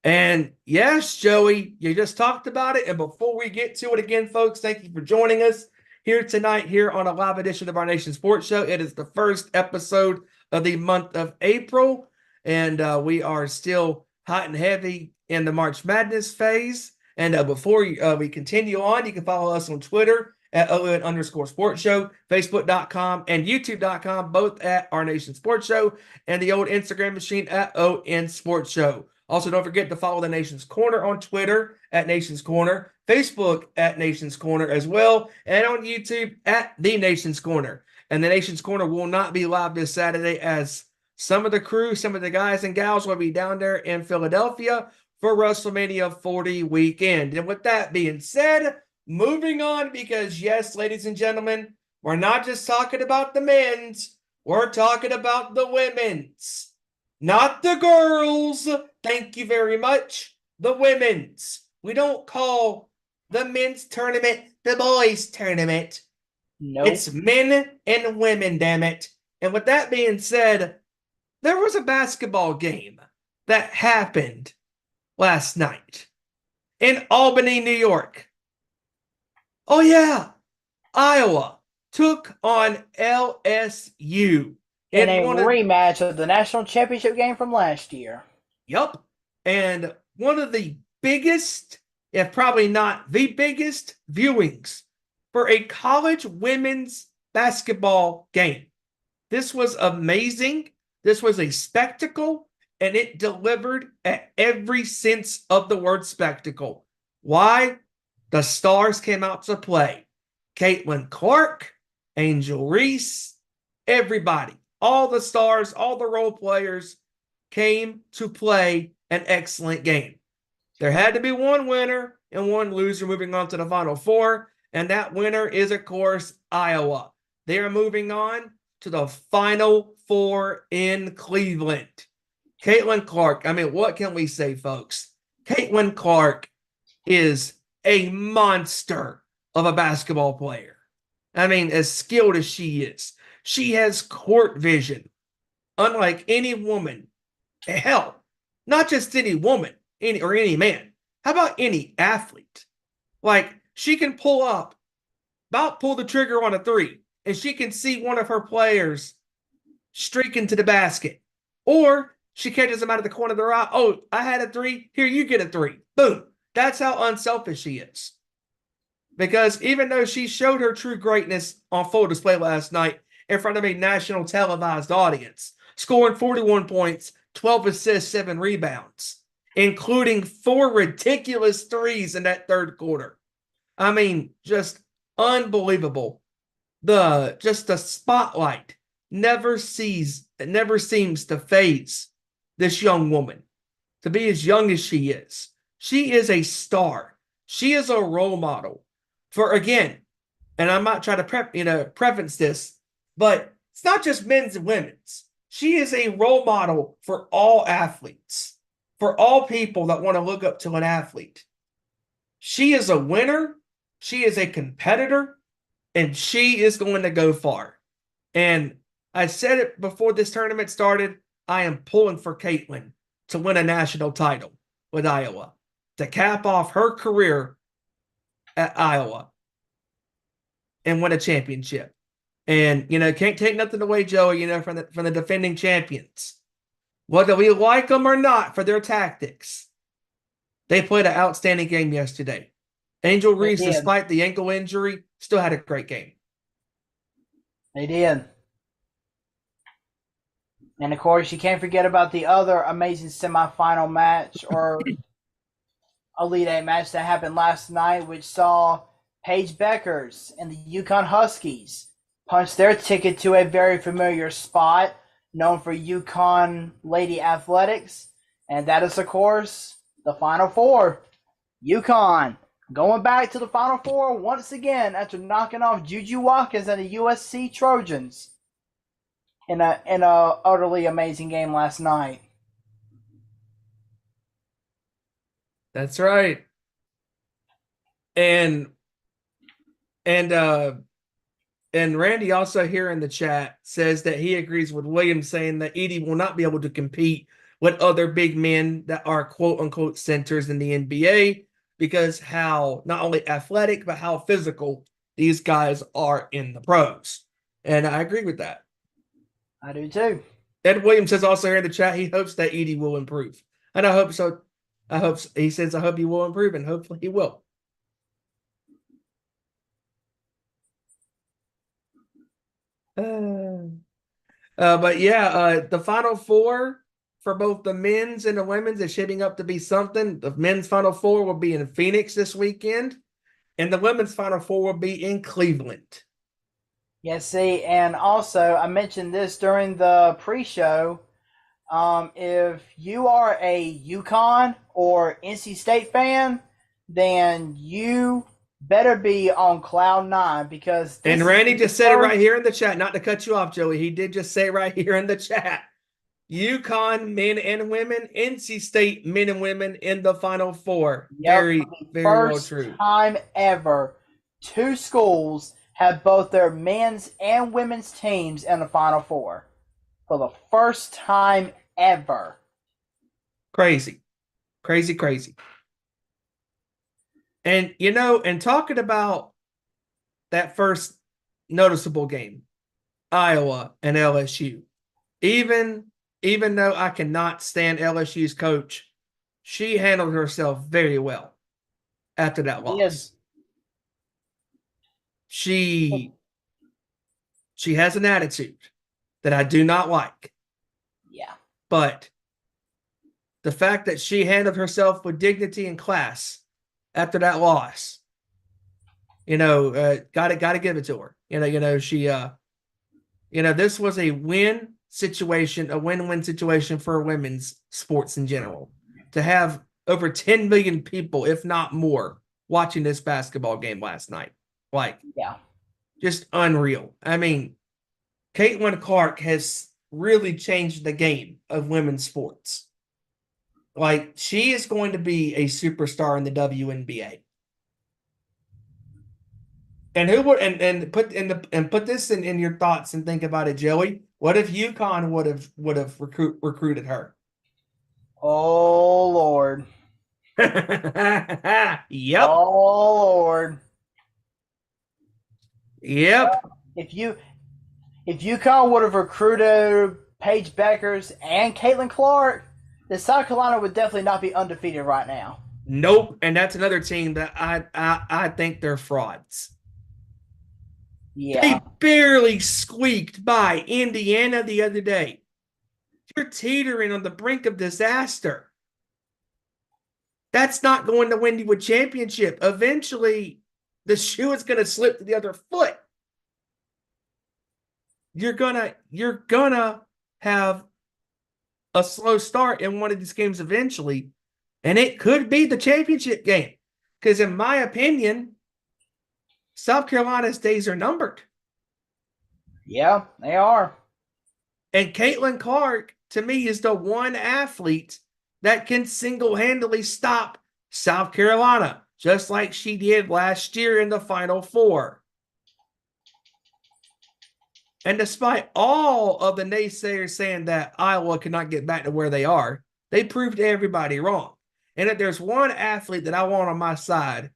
And yes, Joey, you just talked about it. And before we get to it again, folks, thank you for joining us here tonight here on a live edition of our Nation Sports Show. It is the first episode of the month of April, and we are still hot and heavy in the March Madness phase. And before we continue on, you can follow us on Twitter at ON_sports show, Facebook.com and YouTube.com, both at Our Nation Sports Show, and the old Instagram machine at ON Sports Show. Also, don't forget to follow the Nation's Corner on Twitter at Nation's Corner, Facebook at Nation's Corner as well, and on YouTube at The Nation's Corner. And the Nation's Corner will not be live this Saturday as some of the crew, some of the guys and gals will be down there in Philadelphia for WrestleMania 40 weekend. And with that being said, moving on, because yes, ladies and gentlemen, we're not just talking about the men's, we're talking about the women's. Not the girls. Thank you very much. The women's. We don't call the men's tournament the boys' tournament. Nope. It's men and women, damn it. And with that being said, there was a basketball game that happened last night in Albany, New York. Oh, yeah. Iowa took on LSU. In a rematch of the national championship game from last year. Yep. And one of the biggest, if probably not the biggest, viewings for a college women's basketball game. This was amazing. This was a spectacle, and it delivered at every sense of the word spectacle. Why? The stars came out to play. Caitlin Clark, Angel Reese, everybody. All the stars, all the role players came to play an excellent game. There had to be one winner and one loser moving on to the Final Four, and that winner is, of course, Iowa. They are moving on to the Final Four in Cleveland. Caitlin Clark, I mean, what can we say, folks? Caitlin Clark is a monster of a basketball player. I mean, as skilled as she is, she has court vision, unlike any woman. Hell, not just any woman, any man. How about any athlete? Like, she can pull the trigger on a three, and she can see one of her players streaking to the basket. Or she catches them out of the corner of their eye. Oh, I had a three. Here, you get a three. Boom. That's how unselfish she is. Because even though she showed her true greatness on full display last night in front of a national televised audience, scoring 41 points, 12 assists, 7 rebounds, including 4 ridiculous threes in that third quarter. I mean, just unbelievable. The spotlight never seems to phase this young woman. To be as young as she is a star. She is a role model for, again, and I'm not trying to preference this, but it's not just men's and women's. She is a role model for all athletes, for all people that want to look up to an athlete. She is a winner. She is a competitor, and she is going to go far. And I said it before this tournament started, I am pulling for Caitlin to win a national title with Iowa, to cap off her career at Iowa and win a championship. And, can't take nothing away, Joey, from the defending champions. Whether we like them or not for their tactics, they played an outstanding game yesterday. Angel Reese, despite the ankle injury, still had a great game. They did. And, of course, you can't forget about the other amazing semifinal match or Elite Eight match that happened last night, which saw Paige Beckers and the UConn Huskies punch their ticket to a very familiar spot known for UConn Lady Athletics. And that is, of course, the Final Four. UConn going back to the Final Four once again after knocking off Juju Watkins and the USC Trojans in a utterly amazing game last night. That's right. And Randy also here in the chat says that he agrees with William, saying that Edey will not be able to compete with other big men that are quote unquote centers in the NBA because how not only athletic, but how physical these guys are in the pros. And I agree with that. I do too. Ed Williams says also here in the chat, he hopes that Edey will improve. And I hope so. I hope he will improve, and hopefully he will. But yeah, the Final Four for both the men's and the women's is shaping up to be something. The men's Final Four will be in Phoenix this weekend, and the women's Final Four will be in Cleveland. Yeah, see, and also I mentioned this during the pre-show. If you are a UConn or NC State fan, then you better be on cloud nine because. And Randy just said it right here in the chat. Not to cut you off, Joey. He did just say it right here in the chat. UConn men and women, NC State men and women in the Final Four. Yep, very well true. First time ever, 2 schools have both their men's and women's teams in the Final Four. For the first time ever. Crazy. And, and talking about that first noticeable game, Iowa and LSU, even though I cannot stand LSU's coach, she handled herself very well after that loss. Yes. She has an attitude that I do not like. Yeah. But the fact that she handled herself with dignity and class after that loss, gotta give it to her. She this was a win-win situation for women's sports in general. To have over 10 million people, if not more, watching this basketball game last night. Like, yeah, just unreal. I mean, Caitlin Clark has really changed the game of women's sports. Like, she is going to be a superstar in the WNBA. And who would and put this in your thoughts and think about it, Joey. What if UConn would have recruited her? Oh Lord. Yep. Oh Lord. Yep. If UConn would have recruited Paige Beckers and Caitlin Clark, then South Carolina would definitely not be undefeated right now. Nope. And that's another team that I think they're frauds. Yeah. They barely squeaked by Indiana the other day. You're teetering on the brink of disaster. That's not going to win you a championship. Eventually, the shoe is going to slip to the other foot. You're gonna have a slow start in one of these games eventually, and it could be the championship game. Because in my opinion, South Carolina's days are numbered. Yeah, they are. And Caitlin Clark, to me, is the one athlete that can single-handedly stop South Carolina, just like she did last year in the Final Four. And despite all of the naysayers saying that Iowa cannot get back to where they are, they proved everybody wrong. And if there's one athlete that I want on my side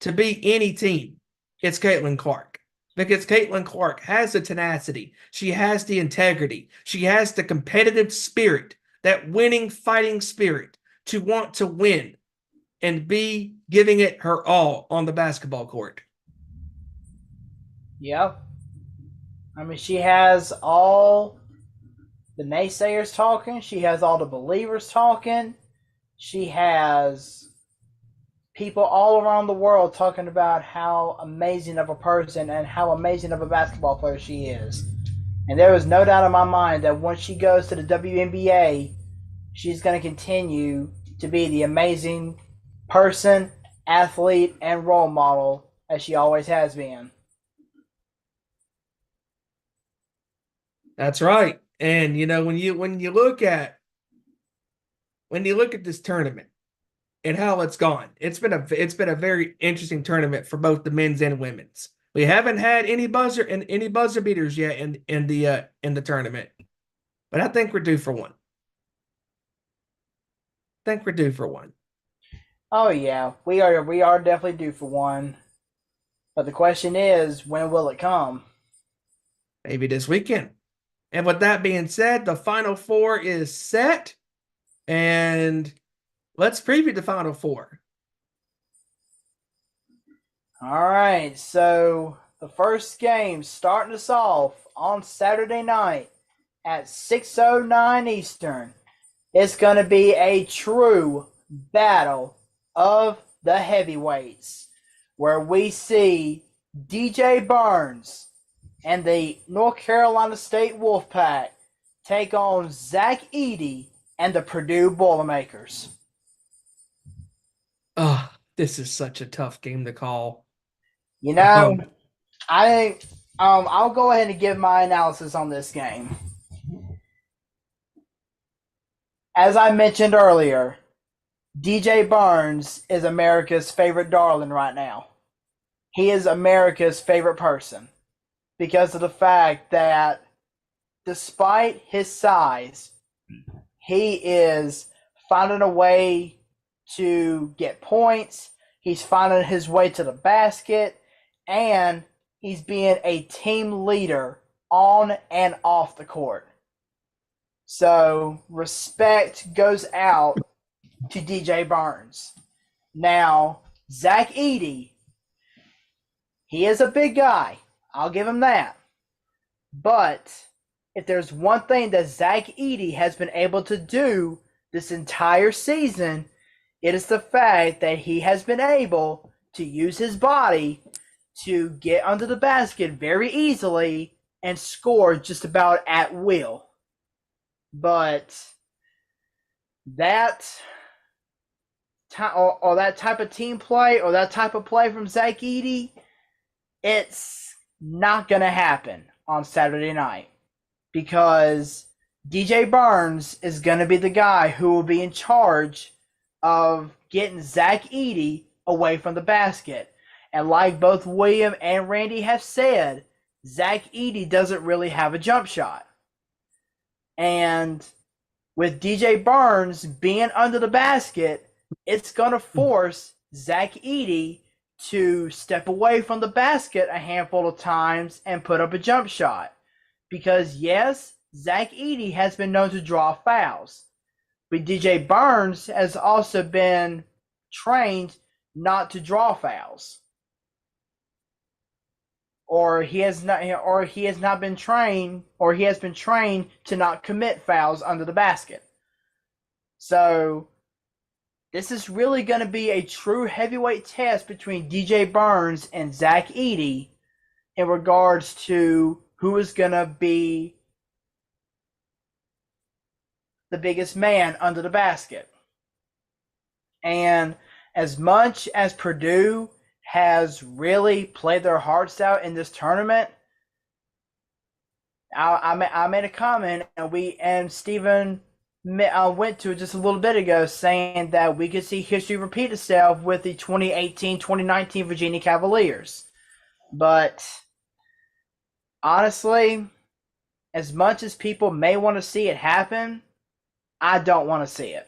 to beat any team, it's Caitlin Clark. Because Caitlin Clark has the tenacity. She has the integrity. She has the competitive spirit, that winning, fighting spirit to want to win and be giving it her all on the basketball court. Yeah. I mean, she has all the naysayers talking. She has all the believers talking. She has people all around the world talking about how amazing of a person and how amazing of a basketball player she is. And there is no doubt in my mind that once she goes to the WNBA, she's going to continue to be the amazing person, athlete, and role model as she always has been. That's right. And when you look at this tournament and how it's gone, it's been a very interesting tournament for both the men's and women's. We haven't had any buzzer beaters yet in the tournament, but I think we're due for one. Oh yeah, we are definitely due for one. But the question is, when will it come? Maybe this weekend. And with that being said, the Final Four is set, and let's preview the Final Four. All right, so the first game starting us off on Saturday night at 6:09 Eastern. It's going to be a true battle of the heavyweights, where we see DJ Burns and the North Carolina State Wolfpack take on Zach Edey and the Purdue Boilermakers. Oh, this is such a tough game to call. I'll go ahead and give my analysis on this game. As I mentioned earlier, DJ Burns is America's favorite darling right now. He is America's favorite person because of the fact that despite his size, he is finding a way to get points. He's finding his way to the basket, and he's being a team leader on and off the court. So respect goes out to DJ Burns. Now, Zach Edey, he is a big guy. I'll give him that. But if there's one thing that Zach Edey has been able to do this entire season, it is the fact that he has been able to use his body to get under the basket very easily and score just about at will. But that or that type of team play or that type of play from Zach Edey, it's not going to happen on Saturday night because DJ Burns is going to be the guy who will be in charge of getting Zach Edey away from the basket. And like both William and Randy have said, Zach Edey doesn't really have a jump shot. And with DJ Burns being under the basket, it's going to force Zach Edey to step away from the basket a handful of times and put up a jump shot. Because yes, Zach Edey has been known to draw fouls, but DJ Burns has also been trained not to draw fouls. Or he has been trained to not commit fouls under the basket. So this is really going to be a true heavyweight test between DJ Burns and Zach Edey in regards to who is going to be the biggest man under the basket. And as much as Purdue has really played their hearts out in this tournament, I made a comment, and Stephen went to it just a little bit ago, saying that we could see history repeat itself with the 2018-2019 Virginia Cavaliers. But honestly, as much as people may want to see it happen, I don't want to see it,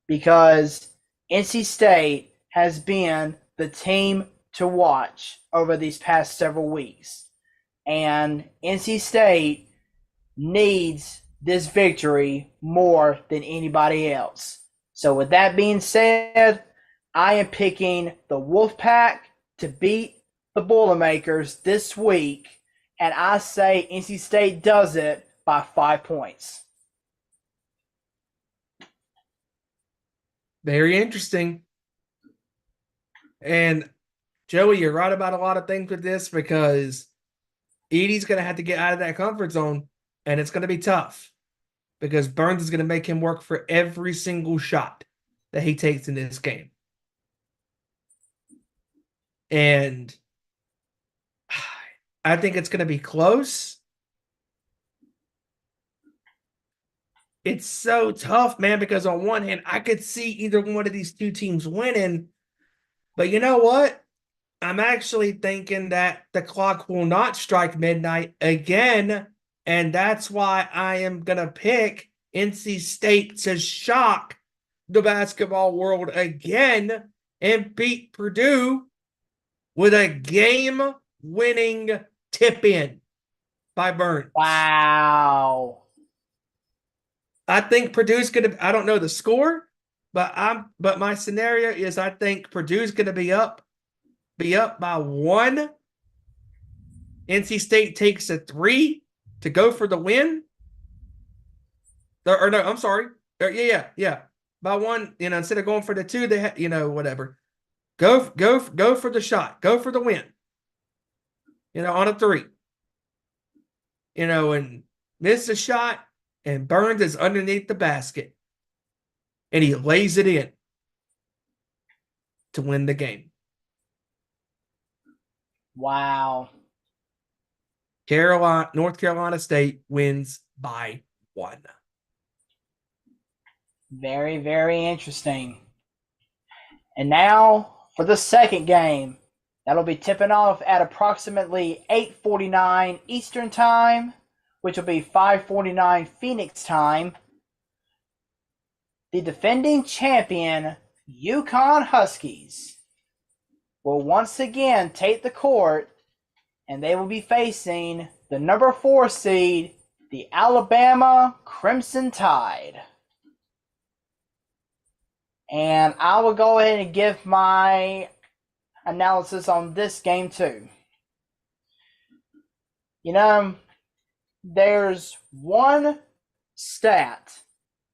because NC State has been the team to watch over these past several weeks. And NC State needs this victory more than anybody else. So with that being said, I am picking the Wolfpack to beat the Boilermakers this week, and I say NC State does it by 5 points. Very interesting. And Joey, you're right about a lot of things with this, because Edey's going to have to get out of that comfort zone, and it's going to be tough because Burns is going to make him work for every single shot that he takes in this game. And I think it's going to be close. It's so tough, man, because on one hand, I could see either one of these two teams winning. But you know what? I'm actually thinking that the clock will not strike midnight again. And that's why I am going to pick NC State to shock the basketball world again and beat Purdue with a game-winning tip-in by Burns. Wow. I think Purdue's going to – I don't know the score, but my scenario is I think Purdue's going to be up by 1. NC State takes a 3 to go for the win. Or no, I'm sorry. Yeah. By 1, instead of going for the 2, they whatever. Go for the shot. Go for the win. On a 3. And miss a shot, and Burns is underneath the basket, and he lays it in to win the game. Wow. North Carolina State wins by 1. Very, very interesting. And now for the second game. That'll be tipping off at approximately 8:49 Eastern Time, which will be 5:49 Phoenix Time. The defending champion, UConn Huskies, will once again take the court, and they will be facing the number 4 seed, the Alabama Crimson Tide. And I will go ahead and give my analysis on this game too. There's one stat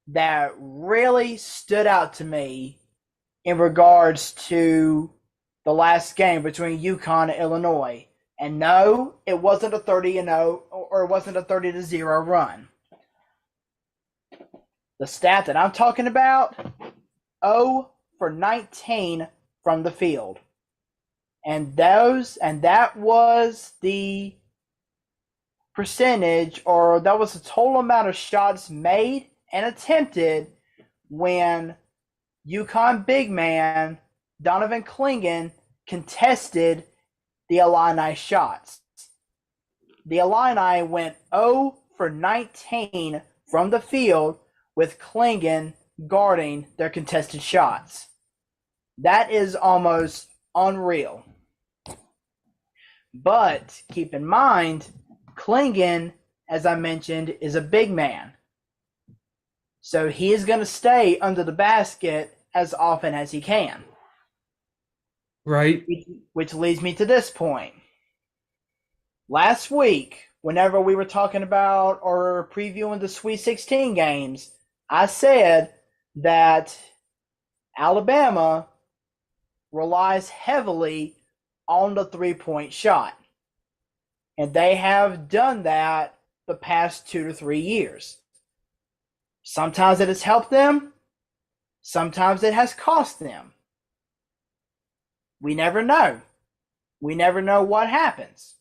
that really stood out to me in regards to the last game between UConn and Illinois. And no, it wasn't a 30-0 or it wasn't a 30-0 run. The stat that I'm talking about, 0 for 19 from the field. And that was the percentage, or that was the total amount of shots made and attempted when UConn big man Donovan Clingan contested the Illini shots. The Illini went 0 for 19 from the field with Clingan guarding their contested shots. That is almost unreal. But keep in mind, Clingan, as I mentioned, is a big man. So he is going to stay under the basket as often as he can. Right. Which leads me to this point. Last week, whenever we were talking about or previewing the Sweet 16 games, I said that Alabama relies heavily on the three-point shot. And they have done that the past 2 to 3 years. Sometimes it has helped them. Sometimes it has cost them. We never know. We never know what happens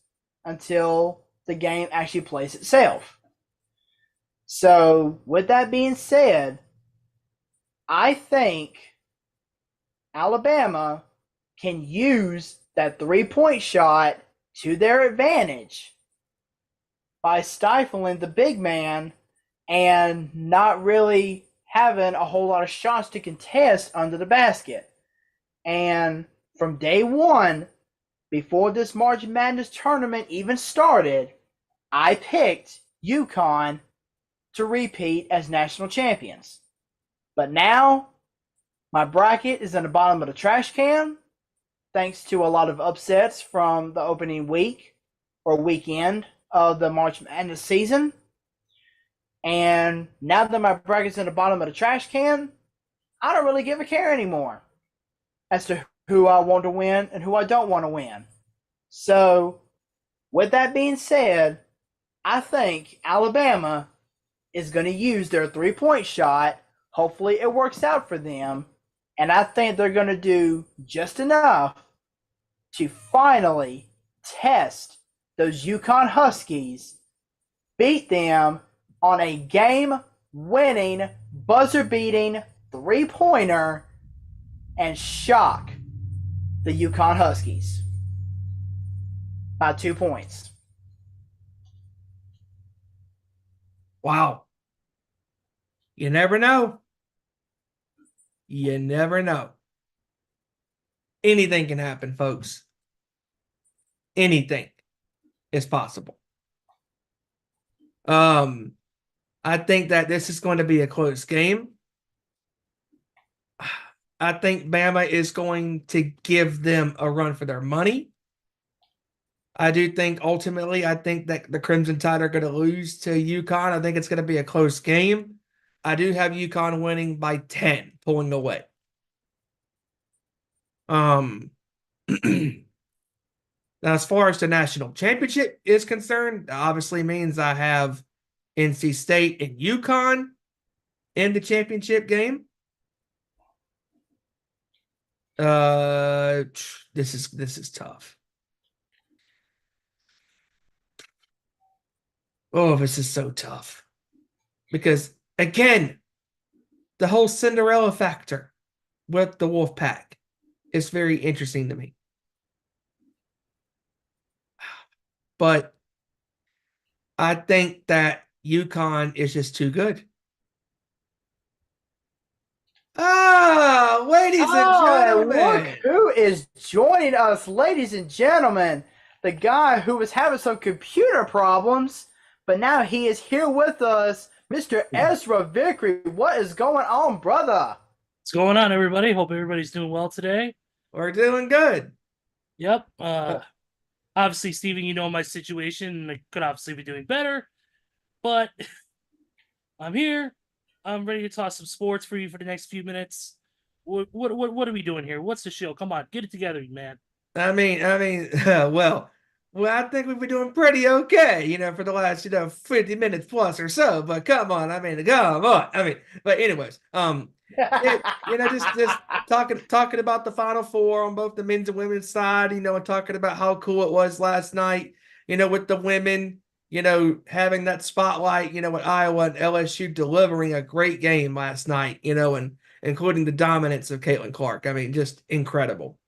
until the game actually plays itself. So, with that being said, I think Alabama can use that three-point shot to their advantage by stifling the big man and not really having a whole lot of shots to contest under the basket. And from day one, before this March Madness tournament even started, I picked UConn to repeat as national champions. But now, my bracket is in the bottom of the trash can, thanks to a lot of upsets from the opening week or weekend of the March Madness season. And now that my bracket's in the bottom of the trash can, I don't really give a care anymore as to who I want to win and who I don't want to win. So, with that being said, I think Alabama is going to use their three-point shot. Hopefully it works out for them. And I think they're going to do just enough to finally test those UConn Huskies, beat them on a game-winning, buzzer-beating three-pointer, and shock the UConn Huskies by 2 points. Wow. You never know. You never know. Anything can happen, folks. Anything is possible. I think that this is going to be a close game. I think Bama is going to give them a run for their money. I do think ultimately, I think that the Crimson Tide are going to lose to UConn. I think it's going to be a close game. I do have UConn winning by 10, pulling away. Now, as far as the national championship is concerned, that obviously means I have NC State and UConn in the championship game. This is tough. Oh, this is so tough. Because, again, the whole Cinderella factor with the Wolfpack is very interesting to me. But I think that UConn is just too good. Ladies and gentlemen. Look who is joining us, ladies and gentlemen. The guy who was having some computer problems, but now he is here with us, Mr. Ezra Vickery. What is going on, brother? What's going on, everybody? Hope everybody's doing well today. We're doing good. Yep. Obviously, Steven, you know my situation. I could obviously be doing better, but I'm here. I'm ready to toss some sports for you for the next few minutes. What are we doing here? What's the show? Come on, get it together, man. I mean, well, I think we've been doing pretty okay, for the last, 50 minutes plus or so. But come on, come on. But anyways, just talking about the Final Four on both the men's and women's side, and talking about how cool it was last night, with the women, having that spotlight, with Iowa and LSU delivering a great game last night, and including the dominance of Caitlin Clark. I mean, just incredible.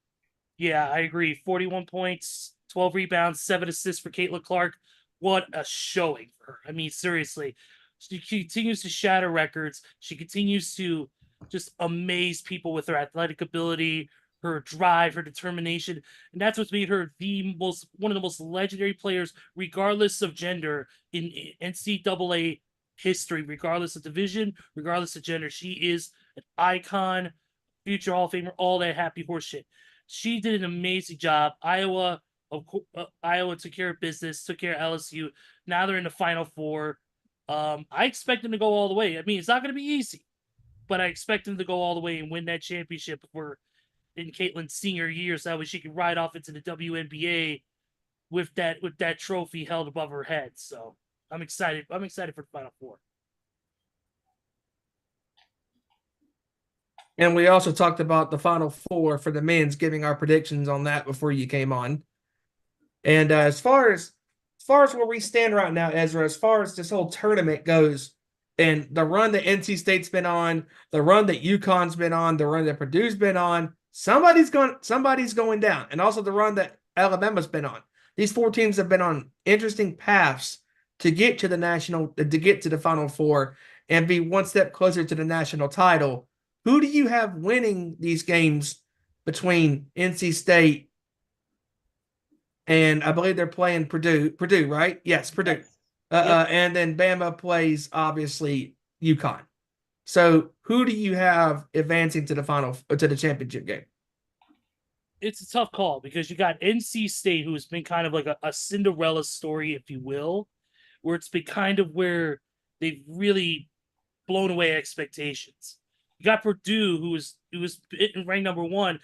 Yeah, I agree. 41 points, 12 rebounds, 7 assists for Caitlin Clark. What a showing for her. I mean, seriously. She continues to shatter records. She continues to just amaze people with her athletic ability, her drive, her determination. And that's what's made her one of the most legendary players, regardless of gender, in NCAA history, regardless of division, regardless of gender. She is an icon, future Hall of Famer, all that happy horse shit. She did an amazing job. Iowa took care of business, took care of LSU. Now they're in the Final Four. I expect them to go all the way. I mean, it's not going to be easy, but I expect them to go all the way and win that championship for in Caitlin's senior year, so that way she can ride off into the WNBA with that trophy held above her head. So I'm excited. I'm excited for the Final Four. And we also talked about the Final Four for the men's, giving our predictions on that before you came on. And as far as where we stand right now, Ezra, as far as this whole tournament goes, and the run that NC State's been on, the run that UConn's been on, the run that Purdue's been on, somebody's going down, and also the run that Alabama's been on. These 4 teams have been on interesting paths to get to the Final Four and be one step closer to the national title. Who do you have winning these games between NC State and I believe they're playing Purdue, right? Yes, Purdue. And then Bama plays, obviously, UConn. So who do you have advancing to the championship game? It's a tough call because you got NC State, who has been kind of like a Cinderella story, if you will, where it's been kind of where they've really blown away expectations. You got Purdue, who was ranked number 1.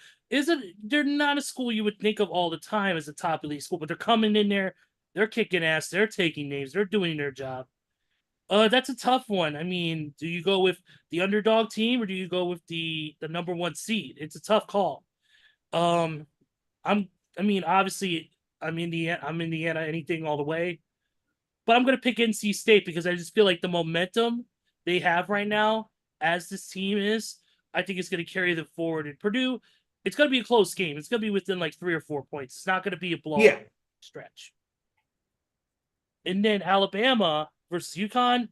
They're not a school you would think of all the time as a top elite school, but they're coming in there, they're kicking ass, they're taking names, they're doing their job. That's a tough one. I mean, do you go with the underdog team or do you go with the number 1 seed? It's a tough call. Obviously, I'm Indiana anything all the way, but I'm gonna pick NC State because I just feel like the momentum they have right now, as this team is, I think it's going to carry them forward. And Purdue, it's going to be a close game. It's going to be within like 3 or 4 points. It's not going to be a blowout stretch. And then Alabama versus UConn.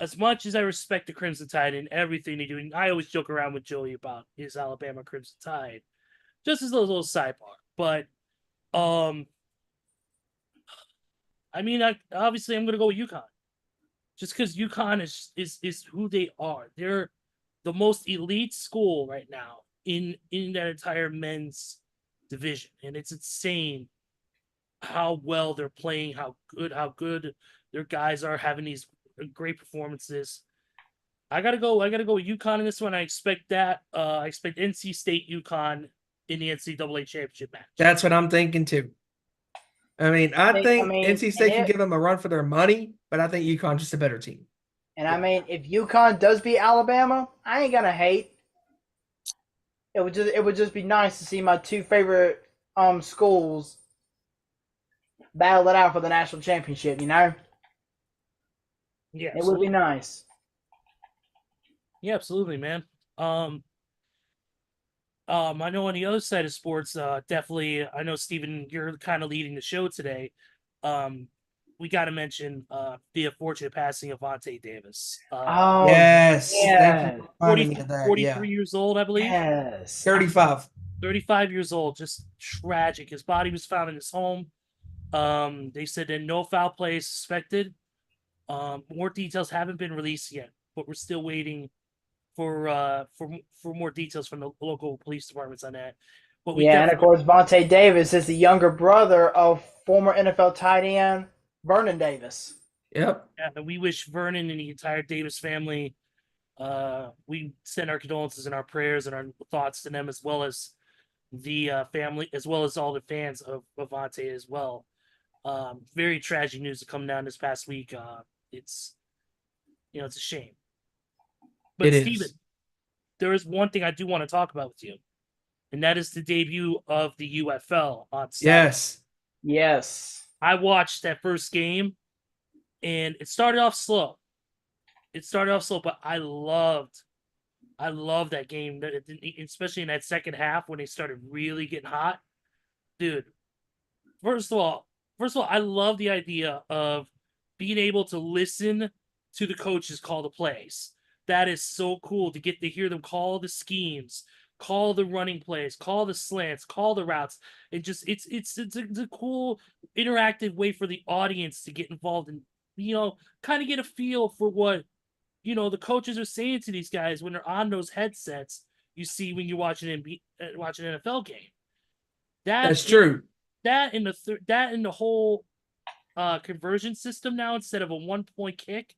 As much as I respect the Crimson Tide and everything they do, and I always joke around with Joey about his Alabama Crimson Tide, just as a little sidebar. But, obviously I'm going to go with UConn. Just because UConn is who they are. They're the most elite school right now in that entire men's division. And it's insane how well they're playing, how good their guys are having these great performances. I gotta go with UConn in this one. I expect NC State UConn in the NCAA championship match. That's what I'm thinking too. I think NC State can give them a run for their money, but I think UConn's just a better team. And I mean, if UConn does beat Alabama, I ain't gonna hate. It would just be nice to see my 2 favorite schools battle it out for the national championship. Yeah, it would be nice. Yeah, absolutely, man. I know on the other side of sports, definitely, I know, Steven, you're kind of leading the show today. We got to mention the unfortunate passing of Vontae Davis. Yes. Thank you for 43 years old, I believe. Yes. 35. 35 years old. Just tragic. His body was found in his home. They said that no foul play is suspected. More details haven't been released yet, but we're still waiting for more details from the local police departments on that. But and of course, Vontae Davis is the younger brother of former NFL tight end Vernon Davis. Yep. Yeah, and we wish Vernon and the entire Davis family. We send our condolences and our prayers and our thoughts to them, as well as the family, as well as all the fans of Vontae as well. Very tragic news to come down this past week. It's a shame. But Steven, there is one thing I do want to talk about with you, and that is the debut of the UFL on Saturday. Yes. Yes. I watched that first game, and it started off slow. But I loved that game, especially in that second half when they started really getting hot. Dude, first of all, I love the idea of being able to listen to the coaches call the plays. That is so cool to get to hear them call the schemes, call the running plays, call the slants, call the routes. It just it's a cool interactive way for the audience to get involved and kind of get a feel for what the coaches are saying to these guys when they're on those headsets. You see when you're watching an NFL game. That's true. That in the whole conversion system now instead of a 1-point kick,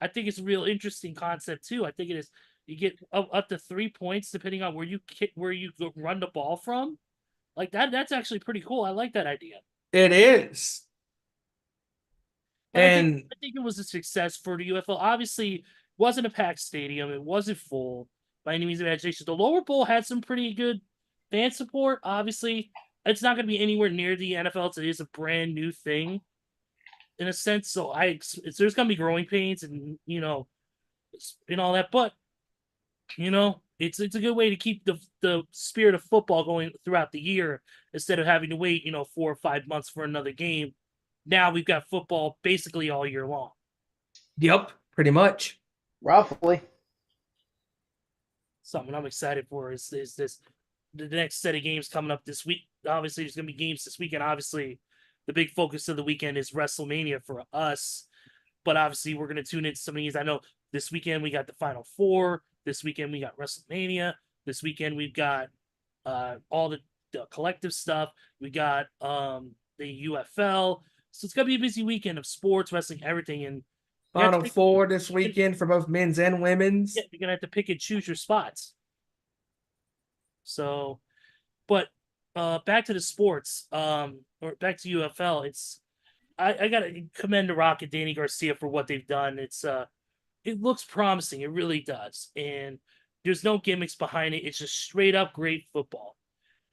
I think it's a real interesting concept too. I think it is. You get up to 3 points depending on where you run the ball from. Like that. That's actually pretty cool. I like that idea. It is. But I think it was a success for the UFL. Obviously, it wasn't a packed stadium. It wasn't full by any means of imagination. The lower bowl had some pretty good fan support. Obviously, it's not going to be anywhere near the NFL. It is a brand new thing, in a sense. So there's going to be growing pains and and all that. But it's a good way to keep the spirit of football going throughout the year instead of having to wait 4 or 5 months for another game. Now we've got football basically all year long. Yep, pretty much. Roughly. Something I'm excited for is this the next set of games coming up this week. Obviously, there's going to be games this weekend. Obviously, the big focus of the weekend is WrestleMania for us. But obviously, we're going to tune into some of these. I know this weekend we got the Final Four. This weekend we got WrestleMania. This weekend we've got all the collective stuff. We got the UFL. So it's going to be a busy weekend of sports, wrestling, everything. And Final Four this weekend for both men's and women's. Yeah, you're going to have to pick and choose your spots. So, but back to the sports, or back to UFL. I got to commend the Rock and Danny Garcia for what they've done. It looks promising. It really does. And there's no gimmicks behind it. It's just straight up great football.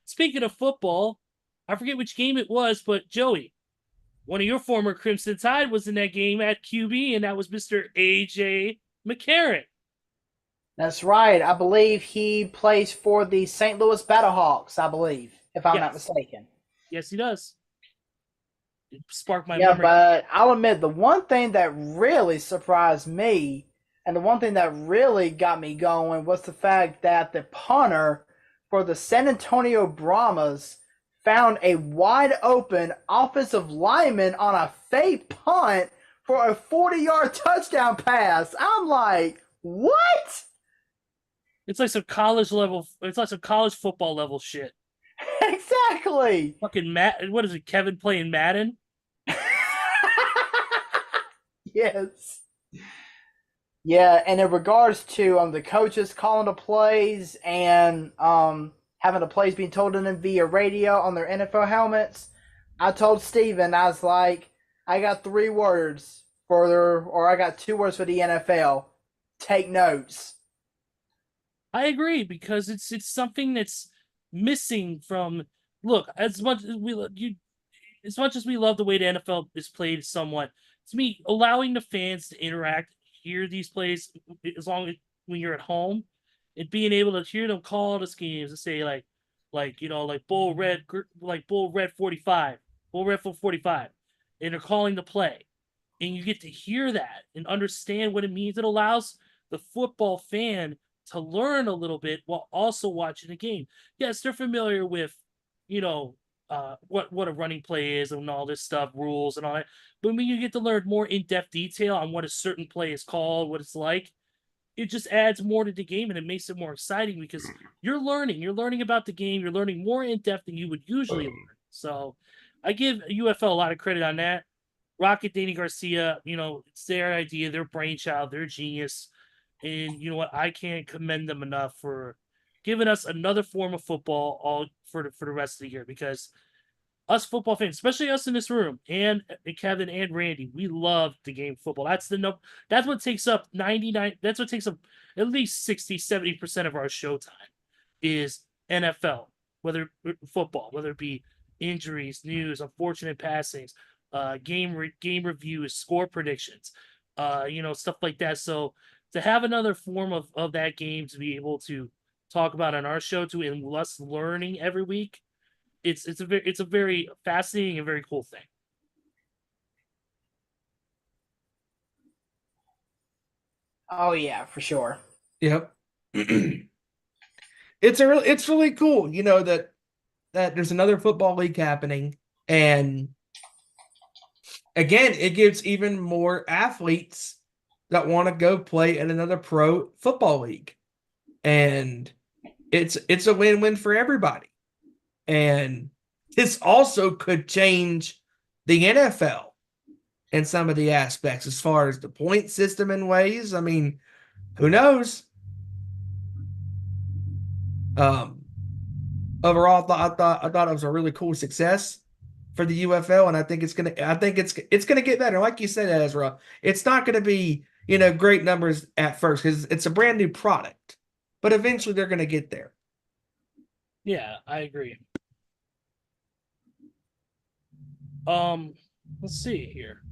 Speaking of football, I forget which game it was, but Joey, one of your former Crimson Tide was in that game at QB, and that was Mr. A.J. McCarron. That's right. I believe he plays for the St. Louis Battlehawks, I believe, if I'm not mistaken. Yes, he does. It sparked my memory. But I'll admit, the one thing that really surprised me and the one thing that really got me going was the fact that the punter for the San Antonio Brahmas found a wide open offensive lineman on a fake punt for a 40-yard touchdown pass. I'm like, what? It's like some college football level shit. Exactly. Fucking what is it, Kevin playing Madden? Yes. Yeah, and in regards to the coaches calling the plays and having the plays being told to them via radio on their NFL helmets, I told Steven, I was like, I got 3 words I got 2 words for the NFL. Take notes. I agree, because it's something that's missing from. Look, as much as we love the way the NFL is played, somewhat, to me, allowing the fans to interact, hear these plays, as long as when you're at home, and being able to hear them call the schemes and say like Bull Red 45, Bull Red 45, and they're calling the play, and you get to hear that and understand what it means. It allows the football fan to learn a little bit while also watching the game. Yes, they're familiar with, what a running play is and all this stuff, rules and all that. But when you get to learn more in-depth detail on what a certain play is called, what it's like, it just adds more to the game and it makes it more exciting because you're learning about the game. You're learning more in-depth than you would usually learn. So I give UFL a lot of credit on that. Rocket, Danny Garcia, it's their idea, their brainchild, their genius. And you know what? I can't commend them enough for giving us another form of football all for the rest of the year, because us football fans, especially us in this room, and Kevin and Randy, we love the game of football. That's what takes up 99. That's what takes up at least 60-70% of our showtime is NFL, whether football, whether it be injuries, news, unfortunate passings, game reviews, score predictions, stuff like that. So to have another form of that game to be able to talk about on our show too, and less learning every week, it's a very fascinating and very cool thing. Oh yeah, for sure. Yep. It's really cool, that there's another football league happening, and again, it gives even more athletes that want to go play in another pro football league. And it's a win-win for everybody. And this also could change the NFL in some of the aspects as far as the point system in ways. I mean, who knows? Overall, I thought it was a really cool success for the UFL, and I think it's gonna get better. Like you said, Ezra, it's not gonna be great numbers at first because it's a brand new product, but eventually they're gonna get there. Yeah, I agree. Let's see here.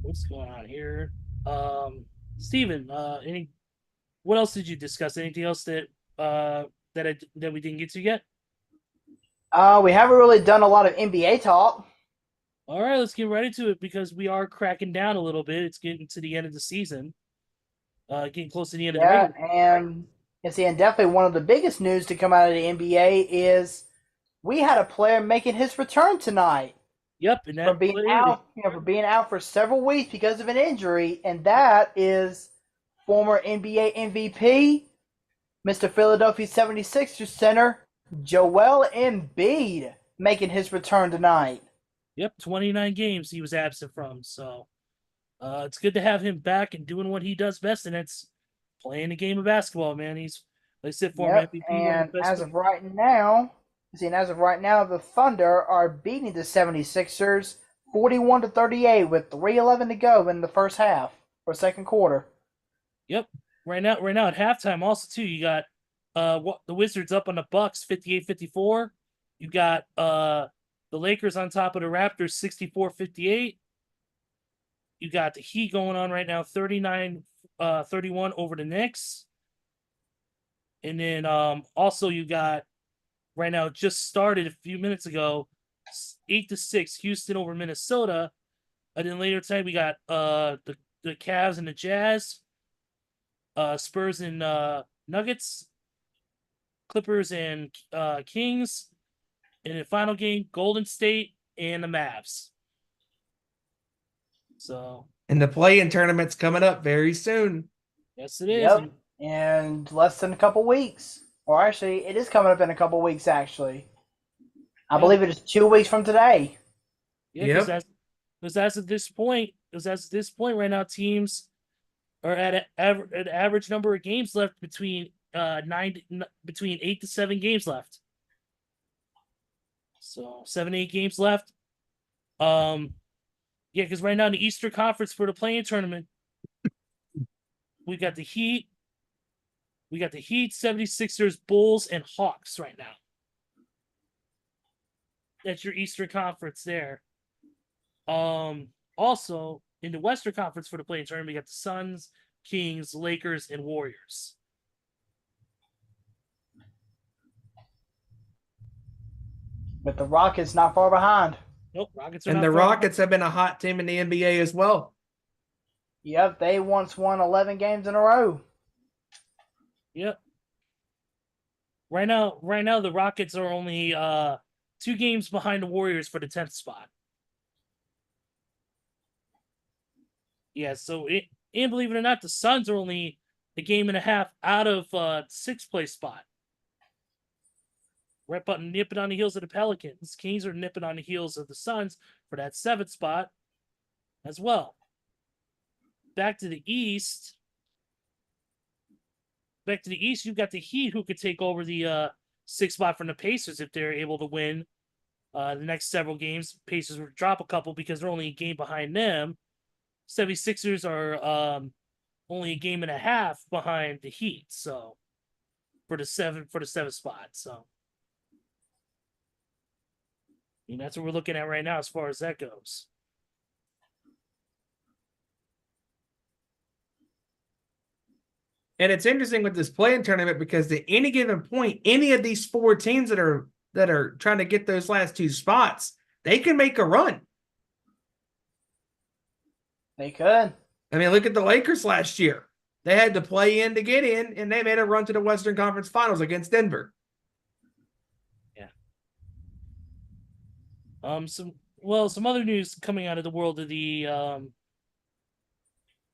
What's going on here? Steven, what else did you discuss? Anything else that that we didn't get to yet? We haven't really done a lot of NBA talk. All right, let's get right into it because we are cracking down a little bit. It's getting to the end of the season, getting close to the end of the Yeah, regular. and definitely one of the biggest news to come out of the NBA is we had a player making his return tonight Yep, and from that being out, for being out for several weeks because of an injury, and that is former NBA MVP, Mr. Philadelphia 76ers center Joel Embiid making his return tonight. Yep, 29 games he was absent from. So it's good to have him back and doing what he does best, and it's playing the game of basketball, man. He's, like I said, former Yep, MVP, one of and the best. as of right now, the Thunder are beating the 76ers 41 to 38 with 3:11 to go in the first half or second quarter. Yep. Right now at halftime, also too, you got the Wizards up on the Bucks 58-54. You got the Lakers on top of the Raptors 64-58. You got the Heat going on right now 39-31 over the Knicks. And then also you got right now just started a few minutes ago 8-6 Houston over Minnesota. And then later tonight we got the Cavs and the Jazz, Spurs and Nuggets, Clippers and Kings, and the final game Golden State and the Mavs. So, And the play-in tournament's coming up very soon. yes, it is. Yep, in less than a couple weeks. Or actually, it is coming up in a couple weeks, actually. I believe it is 2 weeks from today. Yeah, because as of this point, right now, teams are at an average number of games left between 8 to 7 games left. So 7-8 games left. Yeah, because right now in the Eastern Conference for the play-in tournament, we got the Heat, 76ers, Bulls, and Hawks right now. That's your Eastern Conference there. Also in the Western Conference for the play-in tournament, we got the Suns, Kings, Lakers, and Warriors. But the Rockets not far behind. Nope, Rockets are And not the far Rockets have been a hot team in the NBA as well. Yep, they once won 11 games in a row. Yep. Right now, the Rockets are only 2 games behind the Warriors for the 10th spot. Yeah, and believe it or not, the Suns are only a game and a half out of 6th place spot. Right button nipping on the heels of the Pelicans. Kings are nipping on the heels of the Suns for that 7th spot as well. Back to the East, you've got the Heat who could take over the 6th spot from the Pacers if they're able to win the next several games. Pacers will drop a couple because they're only a game behind them. 76ers are only a game and a half behind the Heat, so for the 7th spot. So that's what we're looking at right now as far as that goes. And it's interesting with this play-in tournament because at any given point, any of these 4 teams that are trying to get those last 2 spots, they can make a run. They could. I mean, look at the Lakers last year. They had to play in to get in, and they made a run to the Western Conference Finals against Denver. Yeah. Some other news coming out of the world of the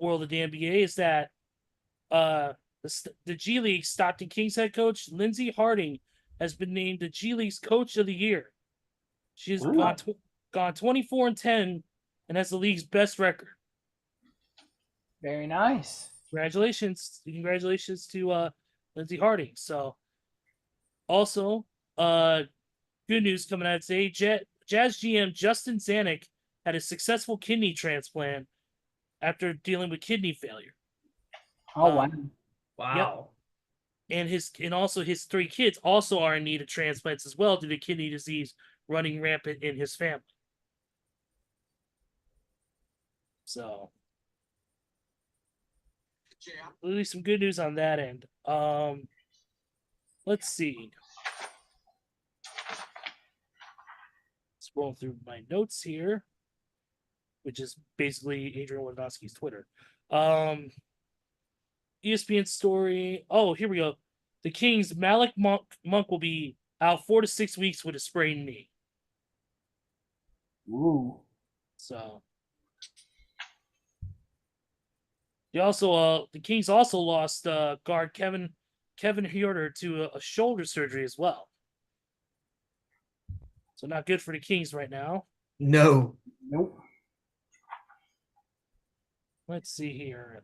NBA is that the G League Stockton Kings head coach Lindsey Harding has been named the G League's Coach of the Year. She has gone 24-10 and has the league's best record. Very nice. Congratulations to Lindsey Harding. So, also, good news coming out today. Jazz GM Justin Zanuck had a successful kidney transplant after dealing with kidney failure. Oh wow! Wow. Yep. And also his 3 kids also are in need of transplants as well due to kidney disease running rampant in his family. So, at least some good news on that end. Let's see. Scrolling through my notes here, which is basically Adrian Wojnarowski's Twitter. ESPN story. Oh, here we go. The Kings' Malik Monk will be out 4 to 6 weeks with a sprained knee. Ooh. So the Kings also lost guard Kevin Huerter to a shoulder surgery as well. So not good for the Kings right now. No. Nope. Let's see here.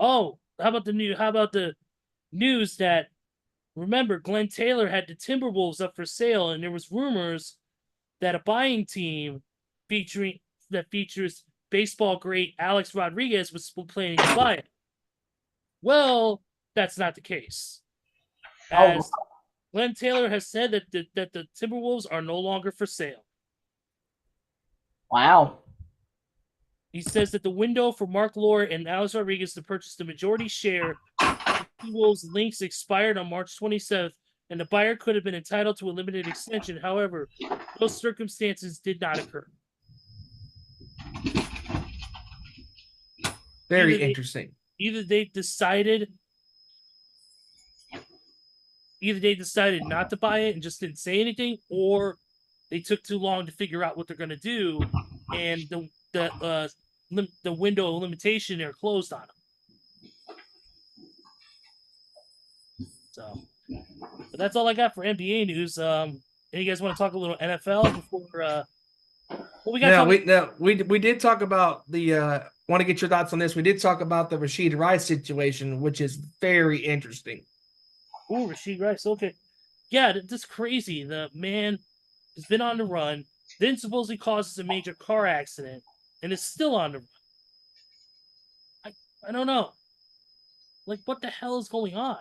Oh, how about the news that, remember, Glenn Taylor had the Timberwolves up for sale, and there was rumors that a buying team that features baseball great Alex Rodriguez was planning to buy it. Well, that's not the case. As Glenn Taylor has said that the Timberwolves are no longer for sale. Wow. He says that the window for Mark Lore and Alex Rodriguez to purchase the majority share of the Wolves links expired on March 27th, and the buyer could have been entitled to a limited extension. However, those circumstances did not occur. Very interesting. Either they decided not to buy it and just didn't say anything, or they took too long to figure out what they're going to do, and the window of limitation they're closed on them. So, but that's all I got for NBA news. And you guys want to talk a little NFL before? We did talk about the. Want to get your thoughts on this? We did talk about the Rashid Rice situation, which is very interesting. Oh, Rashid Rice. Okay, yeah, that's crazy. The man has been on the run, then supposedly causes a major car accident, and is still on the run. I don't know. Like, what the hell is going on?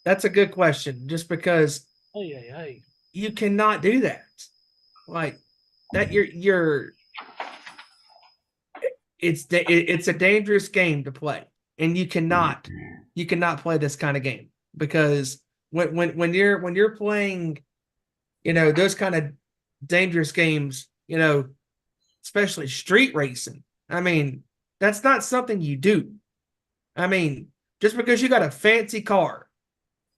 That's a good question. Just because you cannot do that, like that. It's a dangerous game to play, and you cannot play this kind of game because when you're playing, those kind of dangerous games, especially street racing. I mean, that's not something you do. I mean, just because you got a fancy car,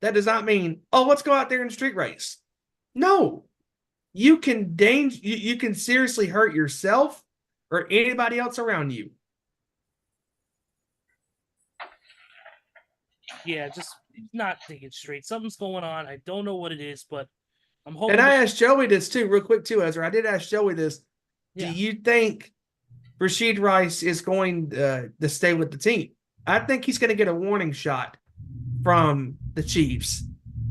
that does not mean, oh, let's go out there and street race. No, you can seriously hurt yourself or anybody else around you. Yeah, just not thinking straight. Something's going on. I don't know what it is, but I'm hoping. And I asked Joey this too, real quick too, Ezra. I did ask Joey this. Yeah. Do you think Rashid Rice is going to stay with the team? I think he's going to get a warning shot from the Chiefs,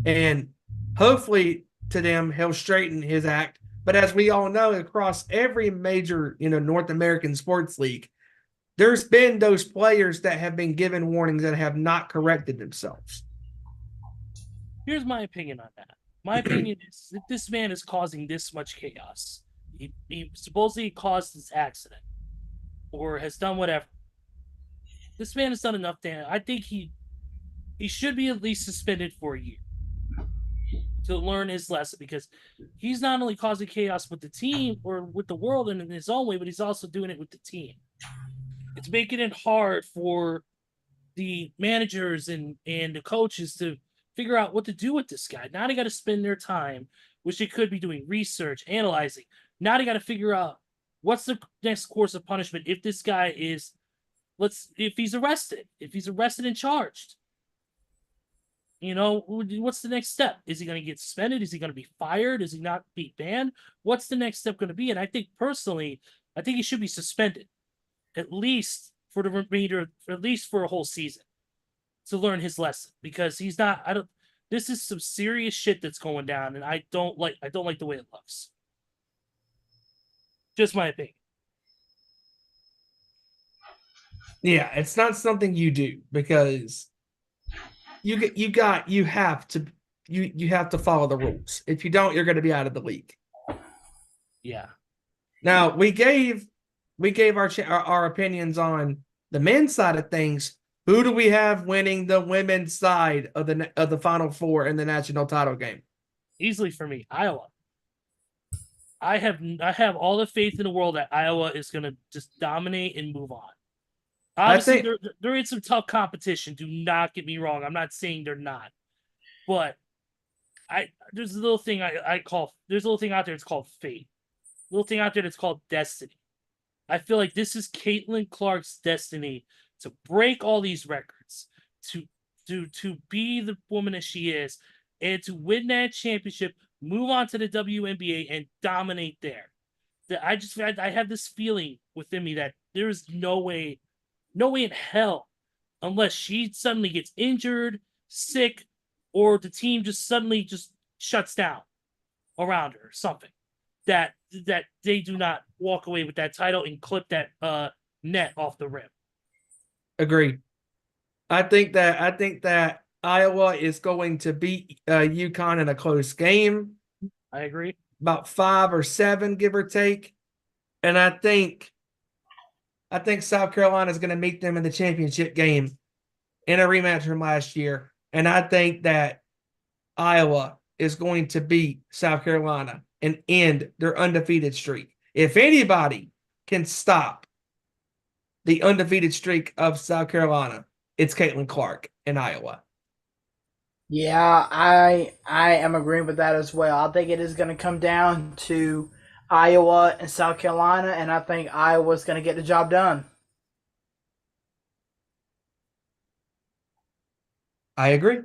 and hopefully to them he'll straighten his act. But as we all know, across every major, North American sports league, there's been those players that have been given warnings that have not corrected themselves. Here's my opinion on that. My opinion is if this man is causing this much chaos, he supposedly caused this accident or has done whatever. This man has done enough damage. I think he should be at least suspended for a year to learn his lesson, because he's not only causing chaos with the team or with the world and in his own way, but he's also doing it with the team. It's making it hard for the managers and the coaches to figure out what to do with this guy. Now they got to spend their time, which they could be doing research, analyzing. Now they got to figure out what's the next course of punishment if this guy is, if he's arrested and charged. You know, what's the next step? Is he going to get suspended? Is he going to be fired? Is he not be banned? What's the next step going to be? And I think personally, I think he should be suspended, at least for the remainder, at least for a whole season, to learn his lesson, because he's not. I don't. This is some serious shit that's going down, and I don't like the way it looks. Just my opinion. Yeah, it's not something you do because you have to follow the rules. If you don't, you're going to be out of the league. Yeah. Now we gave our opinions on the men's side of things. Who do we have winning the women's side of the Final Four in the national title game? Easily for me, Iowa. I have all the faith in the world that Iowa is going to just dominate and move on. Obviously, they're in some tough competition. Do not get me wrong. I'm not saying they're not, but there's a little thing there's a little thing out there. It's called fate. A little thing out there that's called destiny. I feel like this is Caitlin Clark's destiny to break all these records, to be the woman that she is, and to win that championship, move on to the WNBA, and dominate there. I have this feeling within me that there is no way in hell, unless she suddenly gets injured, sick, or the team just suddenly just shuts down around her or something, that they do not walk away with that title and clip that net off the rim. Agreed. I think that Iowa is going to beat UConn in a close game. I agree. About 5 or 7, give or take. And I think South Carolina is going to meet them in the championship game in a rematch from last year. And I think that Iowa is going to beat South Carolina and end their undefeated streak. If anybody can stop the undefeated streak of South Carolina, it's Caitlin Clark in Iowa. Yeah, I am agreeing with that as well. I think it is going to come down to Iowa and South Carolina, and I think Iowa's going to get the job done. I agree.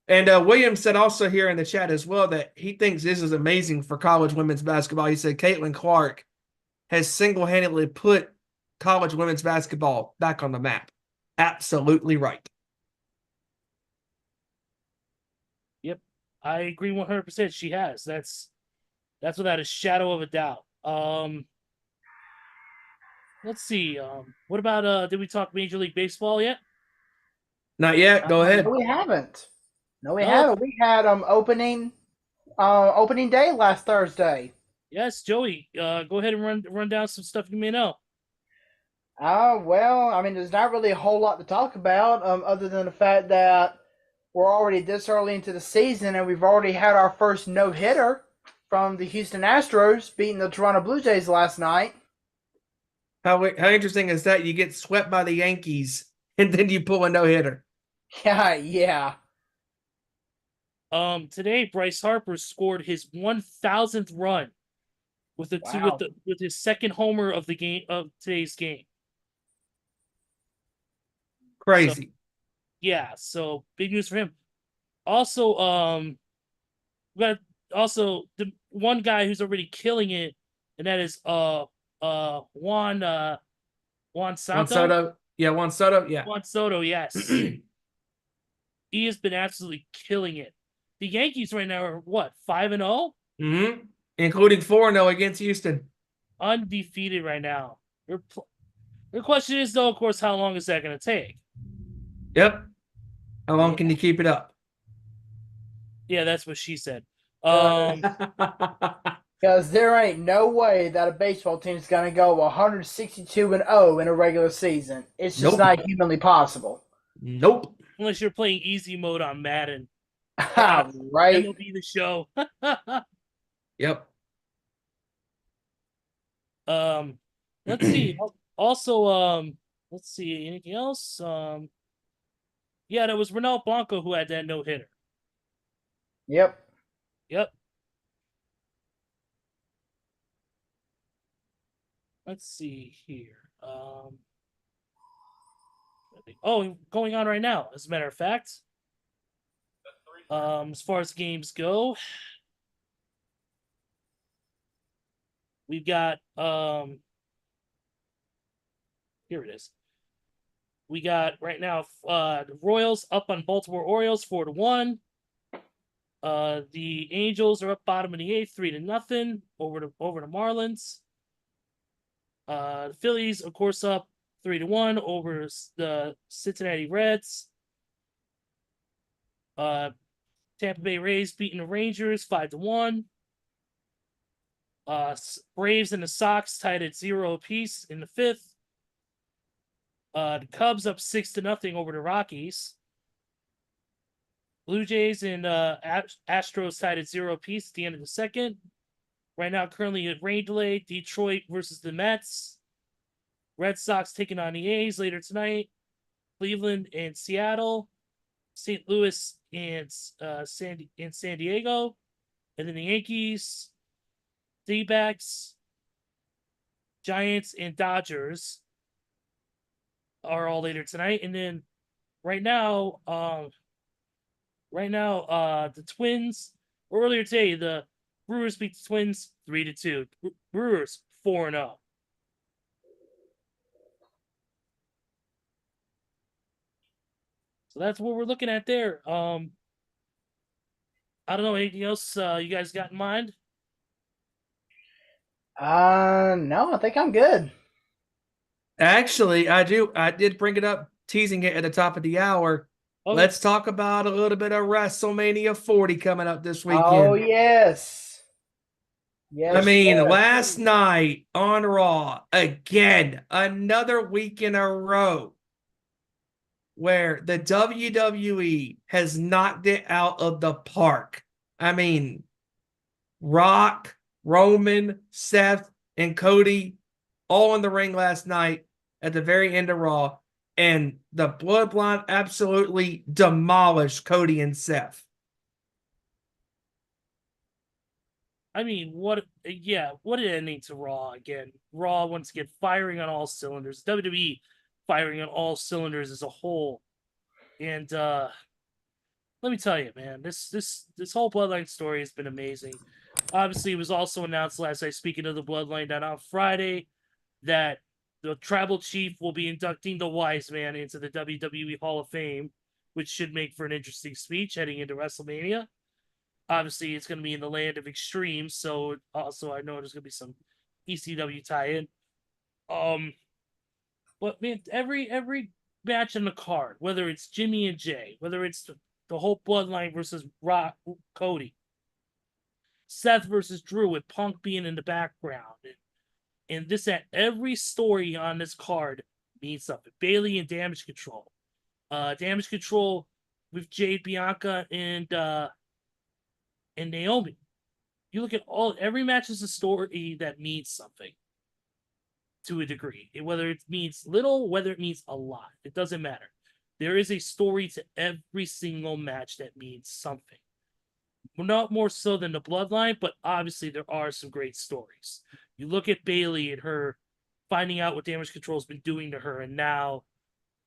And William said also here in the chat as well that he thinks this is amazing for college women's basketball. He said Caitlin Clark has single-handedly put college women's basketball back on the map. Absolutely right. Yep, I agree 100%. She has. That's without a shadow of a doubt. Let's see. What about did we talk Major League Baseball yet? Not yet. Go ahead. No, we haven't. We had opening day last Thursday. Yes, Joey. Go ahead and run down some stuff you may know. Well, I mean, there's not really a whole lot to talk about, other than the fact that we're already this early into the season and we've already had our first no-hitter from the Houston Astros beating the Toronto Blue Jays last night. How interesting is that? You get swept by the Yankees and then you pull a no-hitter. Yeah. Today Bryce Harper scored his 1,000th run with his second homer of today's game. Crazy. So big news for him. Also, we got the one guy who's already killing it, and that is Juan Soto. Juan Soto. Yeah, Juan Soto. Yeah. Juan Soto, yes. He has been absolutely killing it. The Yankees right now are what, 5-0? Mm-hmm. Including 4-0 against Houston. Undefeated right now. The question is, though, of course, how long is that going to take? Yep. How long can you keep it up? Yeah, that's what she said. Because there ain't no way that a baseball team is going to go 162-0 in a regular season. It's just Nope. not humanly possible. Nope. Unless you're playing easy mode on Madden. Right? MLB The Show. Yep. Let's see. Also, let's see. Anything else? Yeah, that was Ronald Blanco who had that no hitter. Yep. Yep. Let's see here. Going on right now, as a matter of fact. As far as games go, we've got here it is. We got right now the Royals up on Baltimore Orioles 4-1. The Angels are up bottom of the eighth, 3-0 over the Marlins. The Phillies, of course, up 3-1 over the Cincinnati Reds. Tampa Bay Rays beating the Rangers 5-1. Braves and the Sox tied at 0 apiece in the fifth. The Cubs up 6-0 over the Rockies. Blue Jays and Astros tied at 0 apiece at the end of the second. Right now, currently at rain delay, Detroit versus the Mets. Red Sox taking on the A's later tonight. Cleveland and Seattle. St. Louis and San Diego. And then the Yankees, D-backs, Giants, and Dodgers are all later tonight. And then right now, the Twins, earlier today, the Brewers beat the Twins 3-2. Brewers 4-0. So that's what we're looking at there. I don't know, anything else you guys got in mind? No, I think I'm good. Actually, I do. I did bring it up, teasing it at the top of the hour. Okay. Let's talk about a little bit of WrestleMania 40 coming up this weekend. Oh, yes. I mean, yes. last night on Raw, again, another week in a row where the WWE has knocked it out of the park. I mean, Rock, Roman, Seth, and Cody all in the ring last night at the very end of Raw, and the Bloodline absolutely demolished Cody and Seth. I mean, what an ending to Raw again. Raw, once again, firing on all cylinders. WWE firing on all cylinders as a whole. And let me tell you, man, this whole Bloodline story has been amazing. Obviously, it was also announced last night, speaking of the Bloodline, that on Friday, that the Tribal Chief will be inducting the Wise Man into the WWE Hall of Fame, which should make for an interesting speech heading into WrestleMania. Obviously, it's going to be in the land of extremes, so also I know there's going to be some ECW tie-in. But man, every match on the card, whether it's Jimmy and Jay, whether it's the whole Bloodline versus Rock, Cody, Seth versus Drew with Punk being in the background, and this that every story on this card means something. Bailey and Damage Control, Damage Control with Jade, Bianca, and Naomi. You look at every match is a story that means something to a degree. Whether it means little, whether it means a lot, it doesn't matter. There is a story to every single match that means something. Not more so than the Bloodline, but obviously there are some great stories. You look at Bailey and her finding out what Damage Control's been doing to her, and now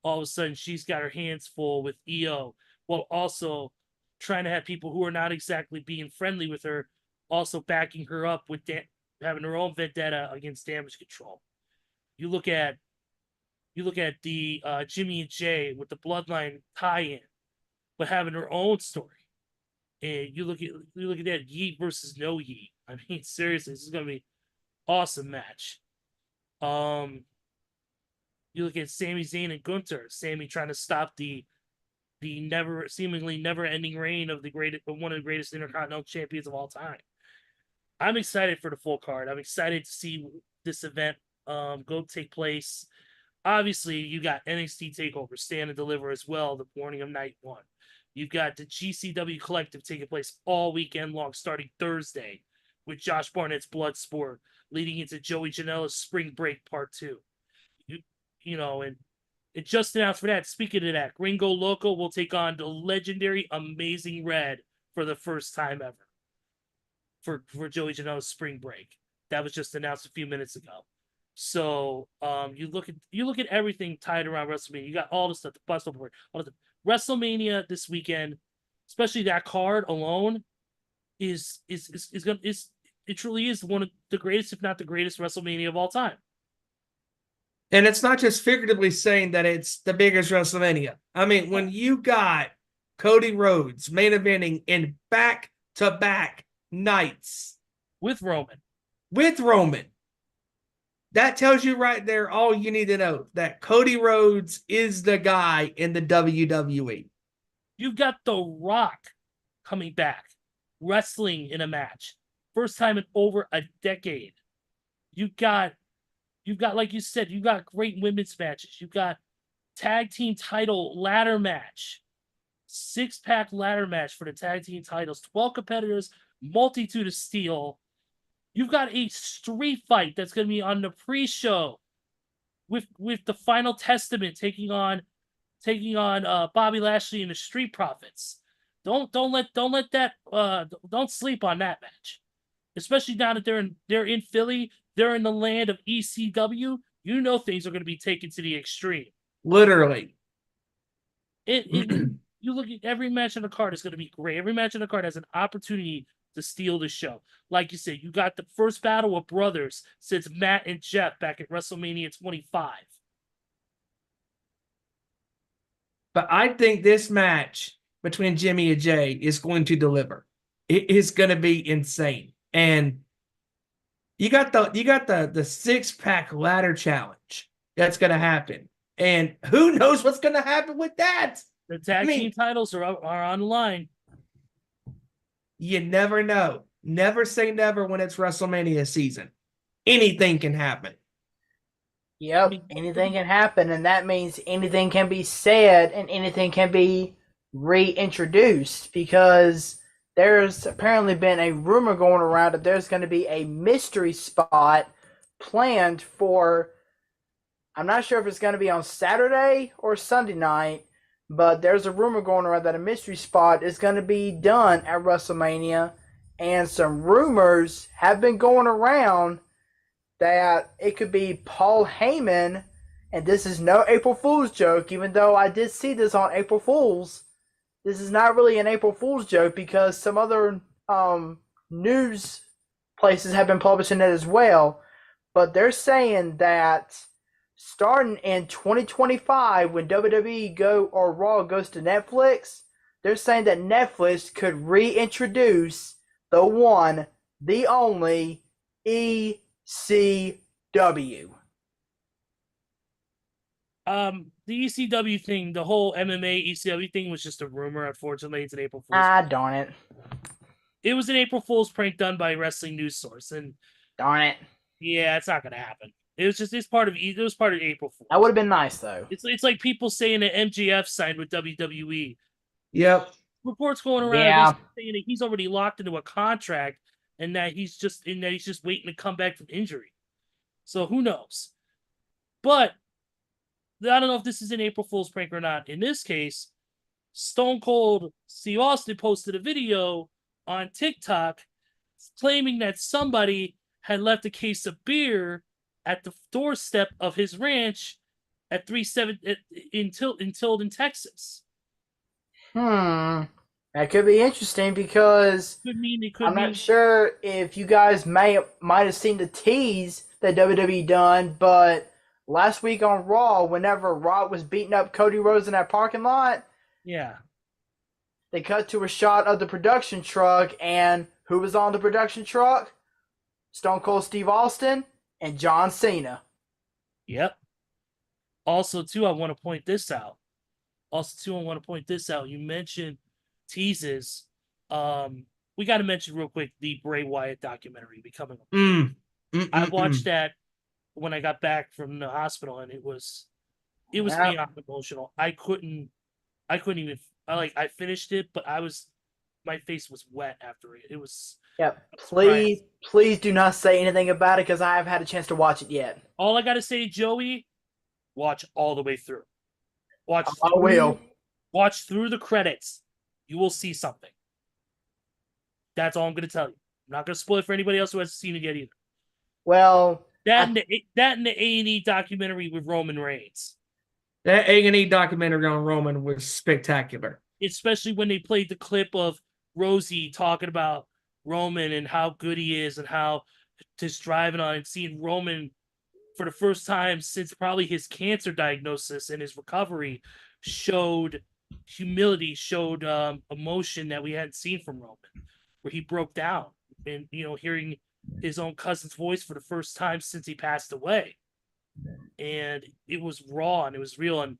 all of a sudden she's got her hands full with EO, while also trying to have people who are not exactly being friendly with her also backing her up with having her own vendetta against Damage Control. You look at the Jimmy and Jay with the Bloodline tie-in, but having her own story. And you look at that Yeet versus no Yeet. I mean, seriously, this is gonna be awesome match. You look at Sami Zayn and Gunther. Sami trying to stop the the seemingly never ending reign of one of the greatest Intercontinental champions of all time. I'm excited for the full card. I'm excited to see this event go take place. Obviously, you got NXT TakeOver Stand and Deliver as well the morning of night one. You've got the GCW Collective taking place all weekend long, starting Thursday with Josh Barnett's Bloodsport, leading into Joey Janela's Spring Break Part 2. And it just announced for that. Speaking of that, Gringo Loco will take on the legendary Amazing Red for the first time ever for Joey Janela's Spring Break. That was just announced a few minutes ago. So you look at everything tied around WrestleMania. You got all the stuff, the bus board, all the WrestleMania this weekend, especially that card alone, it truly is one of the greatest, if not the greatest, WrestleMania of all time. And it's not just figuratively saying that it's the biggest WrestleMania. I mean, when you got Cody Rhodes main eventing in back-to-back nights with Roman, that tells you right there all you need to know, that Cody Rhodes is the guy in the WWE. You've got The Rock coming back, wrestling in a match. First time in over a decade. You've got, like you said, you've got great women's matches. You've got tag team title ladder match. 6-pack ladder match for the tag team titles. 12 competitors, multitude of steel. You've got a street fight that's going to be on the pre-show with the Final Testament taking on Bobby Lashley and the Street Profits. Don't sleep on that match, especially now that they're in Philly. They're in the land of ECW. You know things are going to be taken to the extreme. Literally. You look at every match on the card is going to be great. Every match on the card has an opportunity to steal the show. Like you said, you got the first battle of brothers since Matt and Jeff back at WrestleMania 25. But I think this match between Jimmy and Jay is going to deliver. It is going to be insane. And you got the 6-pack ladder challenge that's going to happen. And who knows what's going to happen with that? The tag team titles are on the line. You never know. Never say never when it's WrestleMania season. Anything can happen. Yep, anything can happen, and that means anything can be said and anything can be reintroduced, because there's apparently been a rumor going around that there's going to be a mystery spot planned for, I'm not sure if it's going to be on Saturday or Sunday night, but there's a rumor going around that a mystery spot is going to be done at WrestleMania, and some rumors have been going around that it could be Paul Heyman, and this is no April Fool's joke, even though I did see this on April Fool's. This is not really an April Fool's joke, because some other news places have been publishing it as well, but they're saying that starting in 2025, when WWE or Raw goes to Netflix, they're saying that Netflix could reintroduce the one, the only ECW. The ECW thing, the whole MMA ECW thing was just a rumor. Unfortunately, it's an April Fool's. Darn it! It was an April Fool's prank done by a wrestling news source, and darn it! Yeah, it's not gonna happen. It was part of April Fool's. That would have been nice, though. It's like people saying that MJF signed with WWE. Yep. Reports going around saying that he's already locked into a contract, and that he's just waiting to come back from injury. So who knows? But I don't know if this is an April Fool's prank or not. In this case, Stone Cold Steve Austin posted a video on TikTok claiming that somebody had left a case of beer at the doorstep of his ranch at 37 in Tilden, Texas. That could be interesting, because I'm not sure if you guys might have seen the tease that WWE done, but last week on Raw, whenever Raw was beating up Cody Rhodes in that parking lot, they cut to a shot of the production truck, and who was on the production truck? Stone Cold Steve Austin and John Cena. Yep. Also, too, I want to point this out. Also, too, I want to point this out. You mentioned teases. We got to mention real quick the Bray Wyatt documentary, Becoming a Man. I watched that when I got back from the hospital, and it was Yeah. beyond emotional. I couldn't even. I finished it, but my face was wet after it. It was. Yep. Right. Please do not say anything about it because I haven't had a chance to watch it yet. All I gotta say, Joey, watch all the way through. I will. Watch through the credits. You will see something. That's all I'm gonna tell you. I'm not gonna spoil it for anybody else who hasn't seen it yet either. Well, That and the A&E documentary with Roman Reigns. That A&E documentary on Roman was spectacular. Especially when they played the clip of Rosie talking about Roman and how good he is and how just driving on and seeing Roman for the first time since probably his cancer diagnosis and his recovery showed humility, showed emotion that we hadn't seen from Roman, where he broke down and, hearing his own cousin's voice for the first time since he passed away. And it was raw and it was real, and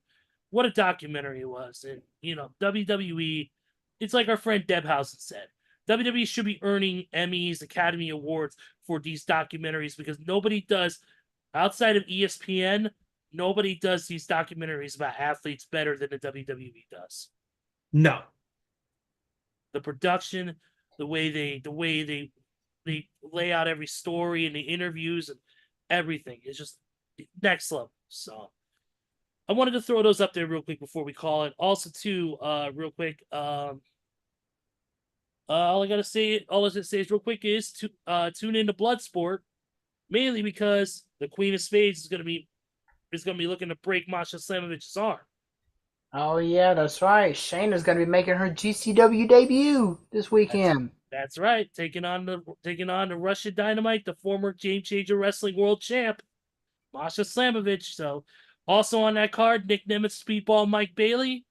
what a documentary it was. And WWE, it's like our friend Debhausen said, WWE should be earning Emmys, Academy Awards for these documentaries because nobody does, outside of ESPN, nobody does these documentaries about athletes better than the WWE does. No. The production, the way they lay out every story and the interviews and everything is just next level. So I wanted to throw those up there real quick before we call it. Also, too, real quick, all I gotta say is real quick is to tune into Bloodsport, mainly because the Queen of Spades is gonna be looking to break Masha Slamovich's arm. Oh yeah, that's right. Shayna's gonna be making her GCW debut this weekend. That's right, taking on the Russian Dynamite, the former Game Changer Wrestling World Champ, Masha Slamovich. So, also on that card, Nick Nemeth, Speedball, Mike Bailey,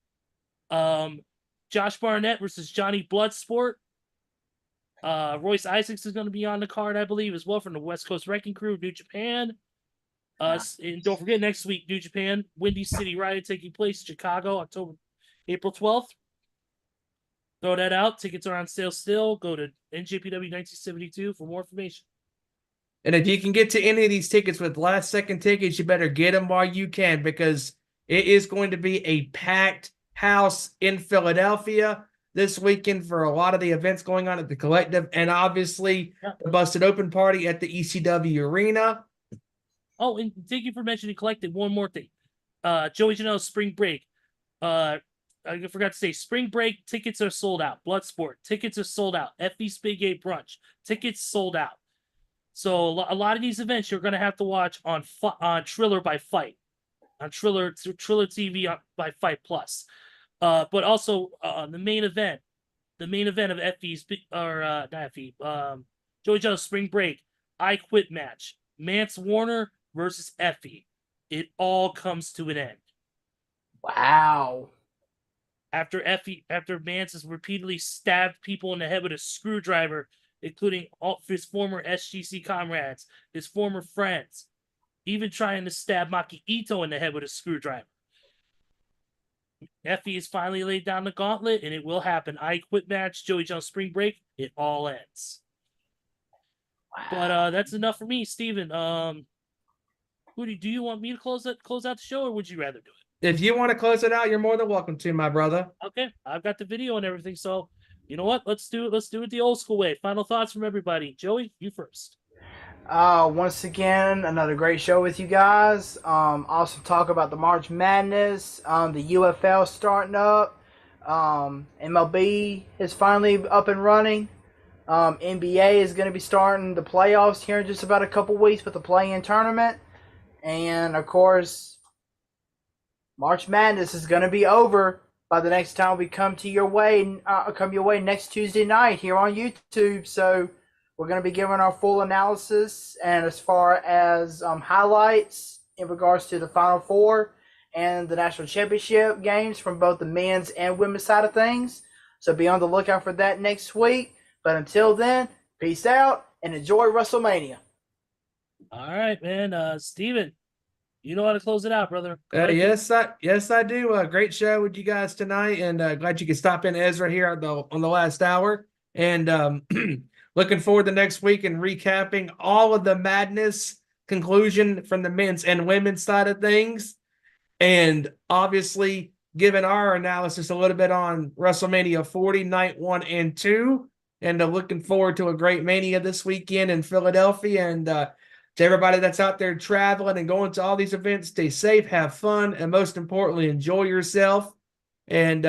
Josh Barnett versus Johnny Bloodsport. Royce Isaacs is going to be on the card, I believe, as well, from the West Coast Wrecking Crew, New Japan. And don't forget, next week, New Japan, Windy City Riot taking place in Chicago, April 12th. Throw that out. Tickets are on sale still. Go to NJPW 1972 for more information. And if you can get to any of these tickets with last-second tickets, you better get them while you can because it is going to be a packed house in Philadelphia this weekend for a lot of the events going on at the Collective and obviously the Busted Open Party at the ECW Arena. Oh, and thank you for mentioning Collective. One more thing. Joey Janela's Spring Break. I forgot to say, Spring Break tickets are sold out. Bloodsport tickets are sold out. FV's Big 8 Brunch tickets sold out. So a lot of these events you're going to have to watch on Triller by Fight, on Triller TV by Fight Plus. But also the main event of FV's not FV, Joey Janela's Spring Break, I Quit match, Mance Warner versus Effie. It all comes to an end. Wow. After Mance has repeatedly stabbed people in the head with a screwdriver, including all his former SGC comrades, his former friends, even trying to stab Maki Ito in the head with a screwdriver. Effie has finally laid down the gauntlet, and it will happen. I Quit match, Joey Janela Spring Break, it all ends. Wow. But that's enough for me, Steven. Do you want me to close out the show, or would you rather do it? If you want to close it out, you're more than welcome to, my brother. Okay, I've got the video and everything, so you know what? Let's do it the old school way. Final thoughts from everybody. Joey, you first. Once again, another great show with you guys. Also talk about the March Madness, the UFL starting up. MLB is finally up and running. NBA is going to be starting the playoffs here in just about a couple weeks with the play-in tournament. And, of course, March Madness is going to be over by the next time we come your way next Tuesday night here on YouTube. So we're going to be giving our full analysis and as far as highlights in regards to the Final Four and the National Championship games from both the men's and women's side of things. So be on the lookout for that next week. But until then, peace out and enjoy WrestleMania. All right, man. Steven. You know how to close it out, brother. Go ahead. Yes, I do. Great show with you guys tonight, and glad you could stop in, Ezra, here on the last hour. And looking forward to next week and recapping all of the madness conclusion from the men's and women's side of things, and obviously giving our analysis a little bit on WrestleMania 40, night 1 and 2, and looking forward to a great Mania this weekend in Philadelphia. And to everybody that's out there traveling and going to all these events, stay safe, have fun, and most importantly, enjoy yourself. And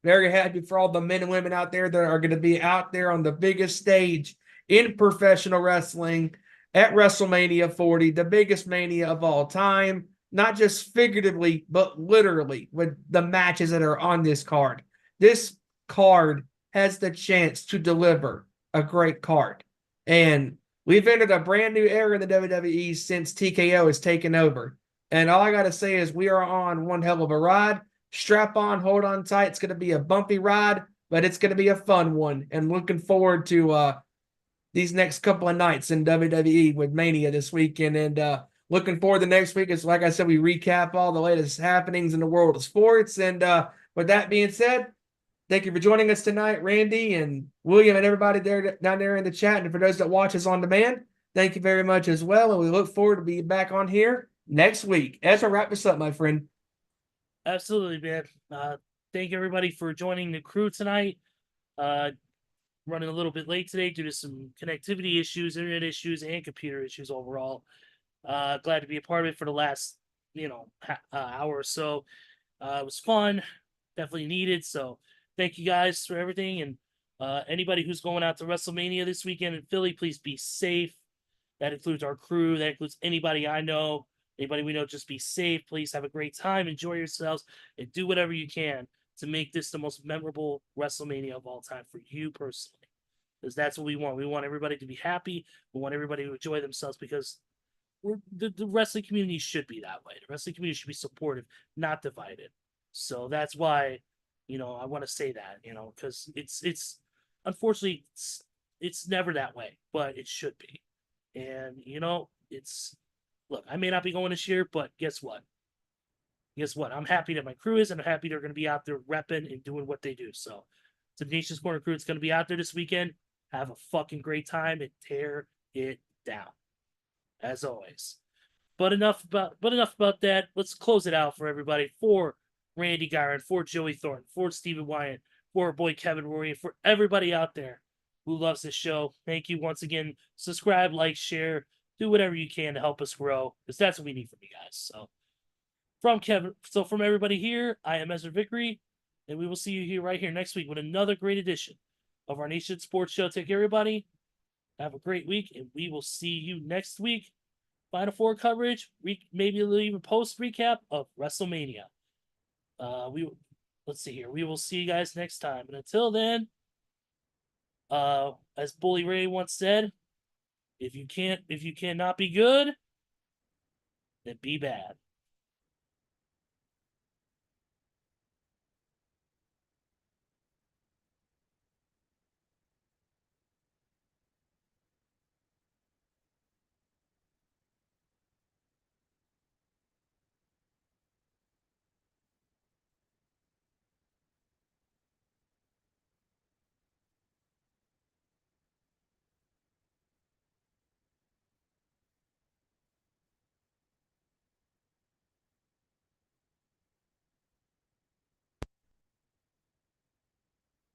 very happy for all the men and women out there that are going to be out there on the biggest stage in professional wrestling at WrestleMania 40, the biggest mania of all time, not just figuratively, but literally with the matches that are on this card. This card has the chance to deliver a great card. And we've entered a brand new era in the WWE since TKO has taken over. And all I got to say is we are on one hell of a ride. Strap on, hold on tight. It's going to be a bumpy ride, but it's going to be a fun one. And looking forward to these next couple of nights in WWE with Mania this weekend. And looking forward to next week. It's like I said, we recap all the latest happenings in the world of sports. And with that being said, thank you for joining us tonight, Randy and William and everybody there down there in the chat. And for those that watch us on demand, thank you very much as well. And we look forward to being back on here next week. Ezra, wrap this up, my friend. Absolutely, man. Thank everybody for joining the crew tonight. Running a little bit late today due to some connectivity issues, internet issues, and computer issues overall. Glad to be a part of it for the last, hour or so. It was fun, definitely needed. So thank you guys for everything. And anybody who's going out to WrestleMania this weekend in Philly, please be safe. That includes our crew. That includes anybody I know. Anybody we know, just be safe. Please have a great time. Enjoy yourselves. And do whatever you can to make this the most memorable WrestleMania of all time for you personally. Because that's what we want. We want everybody to be happy. We want everybody to enjoy themselves because the wrestling community should be that way. The wrestling community should be supportive, not divided. So that's why, I want to say that, because it's unfortunately, it's never that way, but it should be. And, look, I may not be going this year, but guess what? I'm happy that my crew is, and I'm happy they're going to be out there repping and doing what they do. So, the Nation's Corner crew is going to be out there this weekend. Have a fucking great time and tear it down, as always. But enough about that. Let's close it out for everybody. For Randy Gyron, for Joey Thornton, for Stephen Wyand, for our boy Kevin Rory, and for everybody out there who loves this show. Thank you once again. Subscribe, like, share, do whatever you can to help us grow, because that's what we need from you guys. So from everybody here, I am Ezra Vickery, and we will see you here right here next week with another great edition of our Nation Sports Show. Take care, everybody. Have a great week, and we will see you next week. Final Four coverage, maybe even post recap of WrestleMania. Let's see here. We will see you guys next time, and until then, as Bully Ray once said, if you cannot be good, then be bad.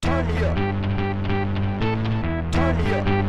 Turn me up. Turn me up.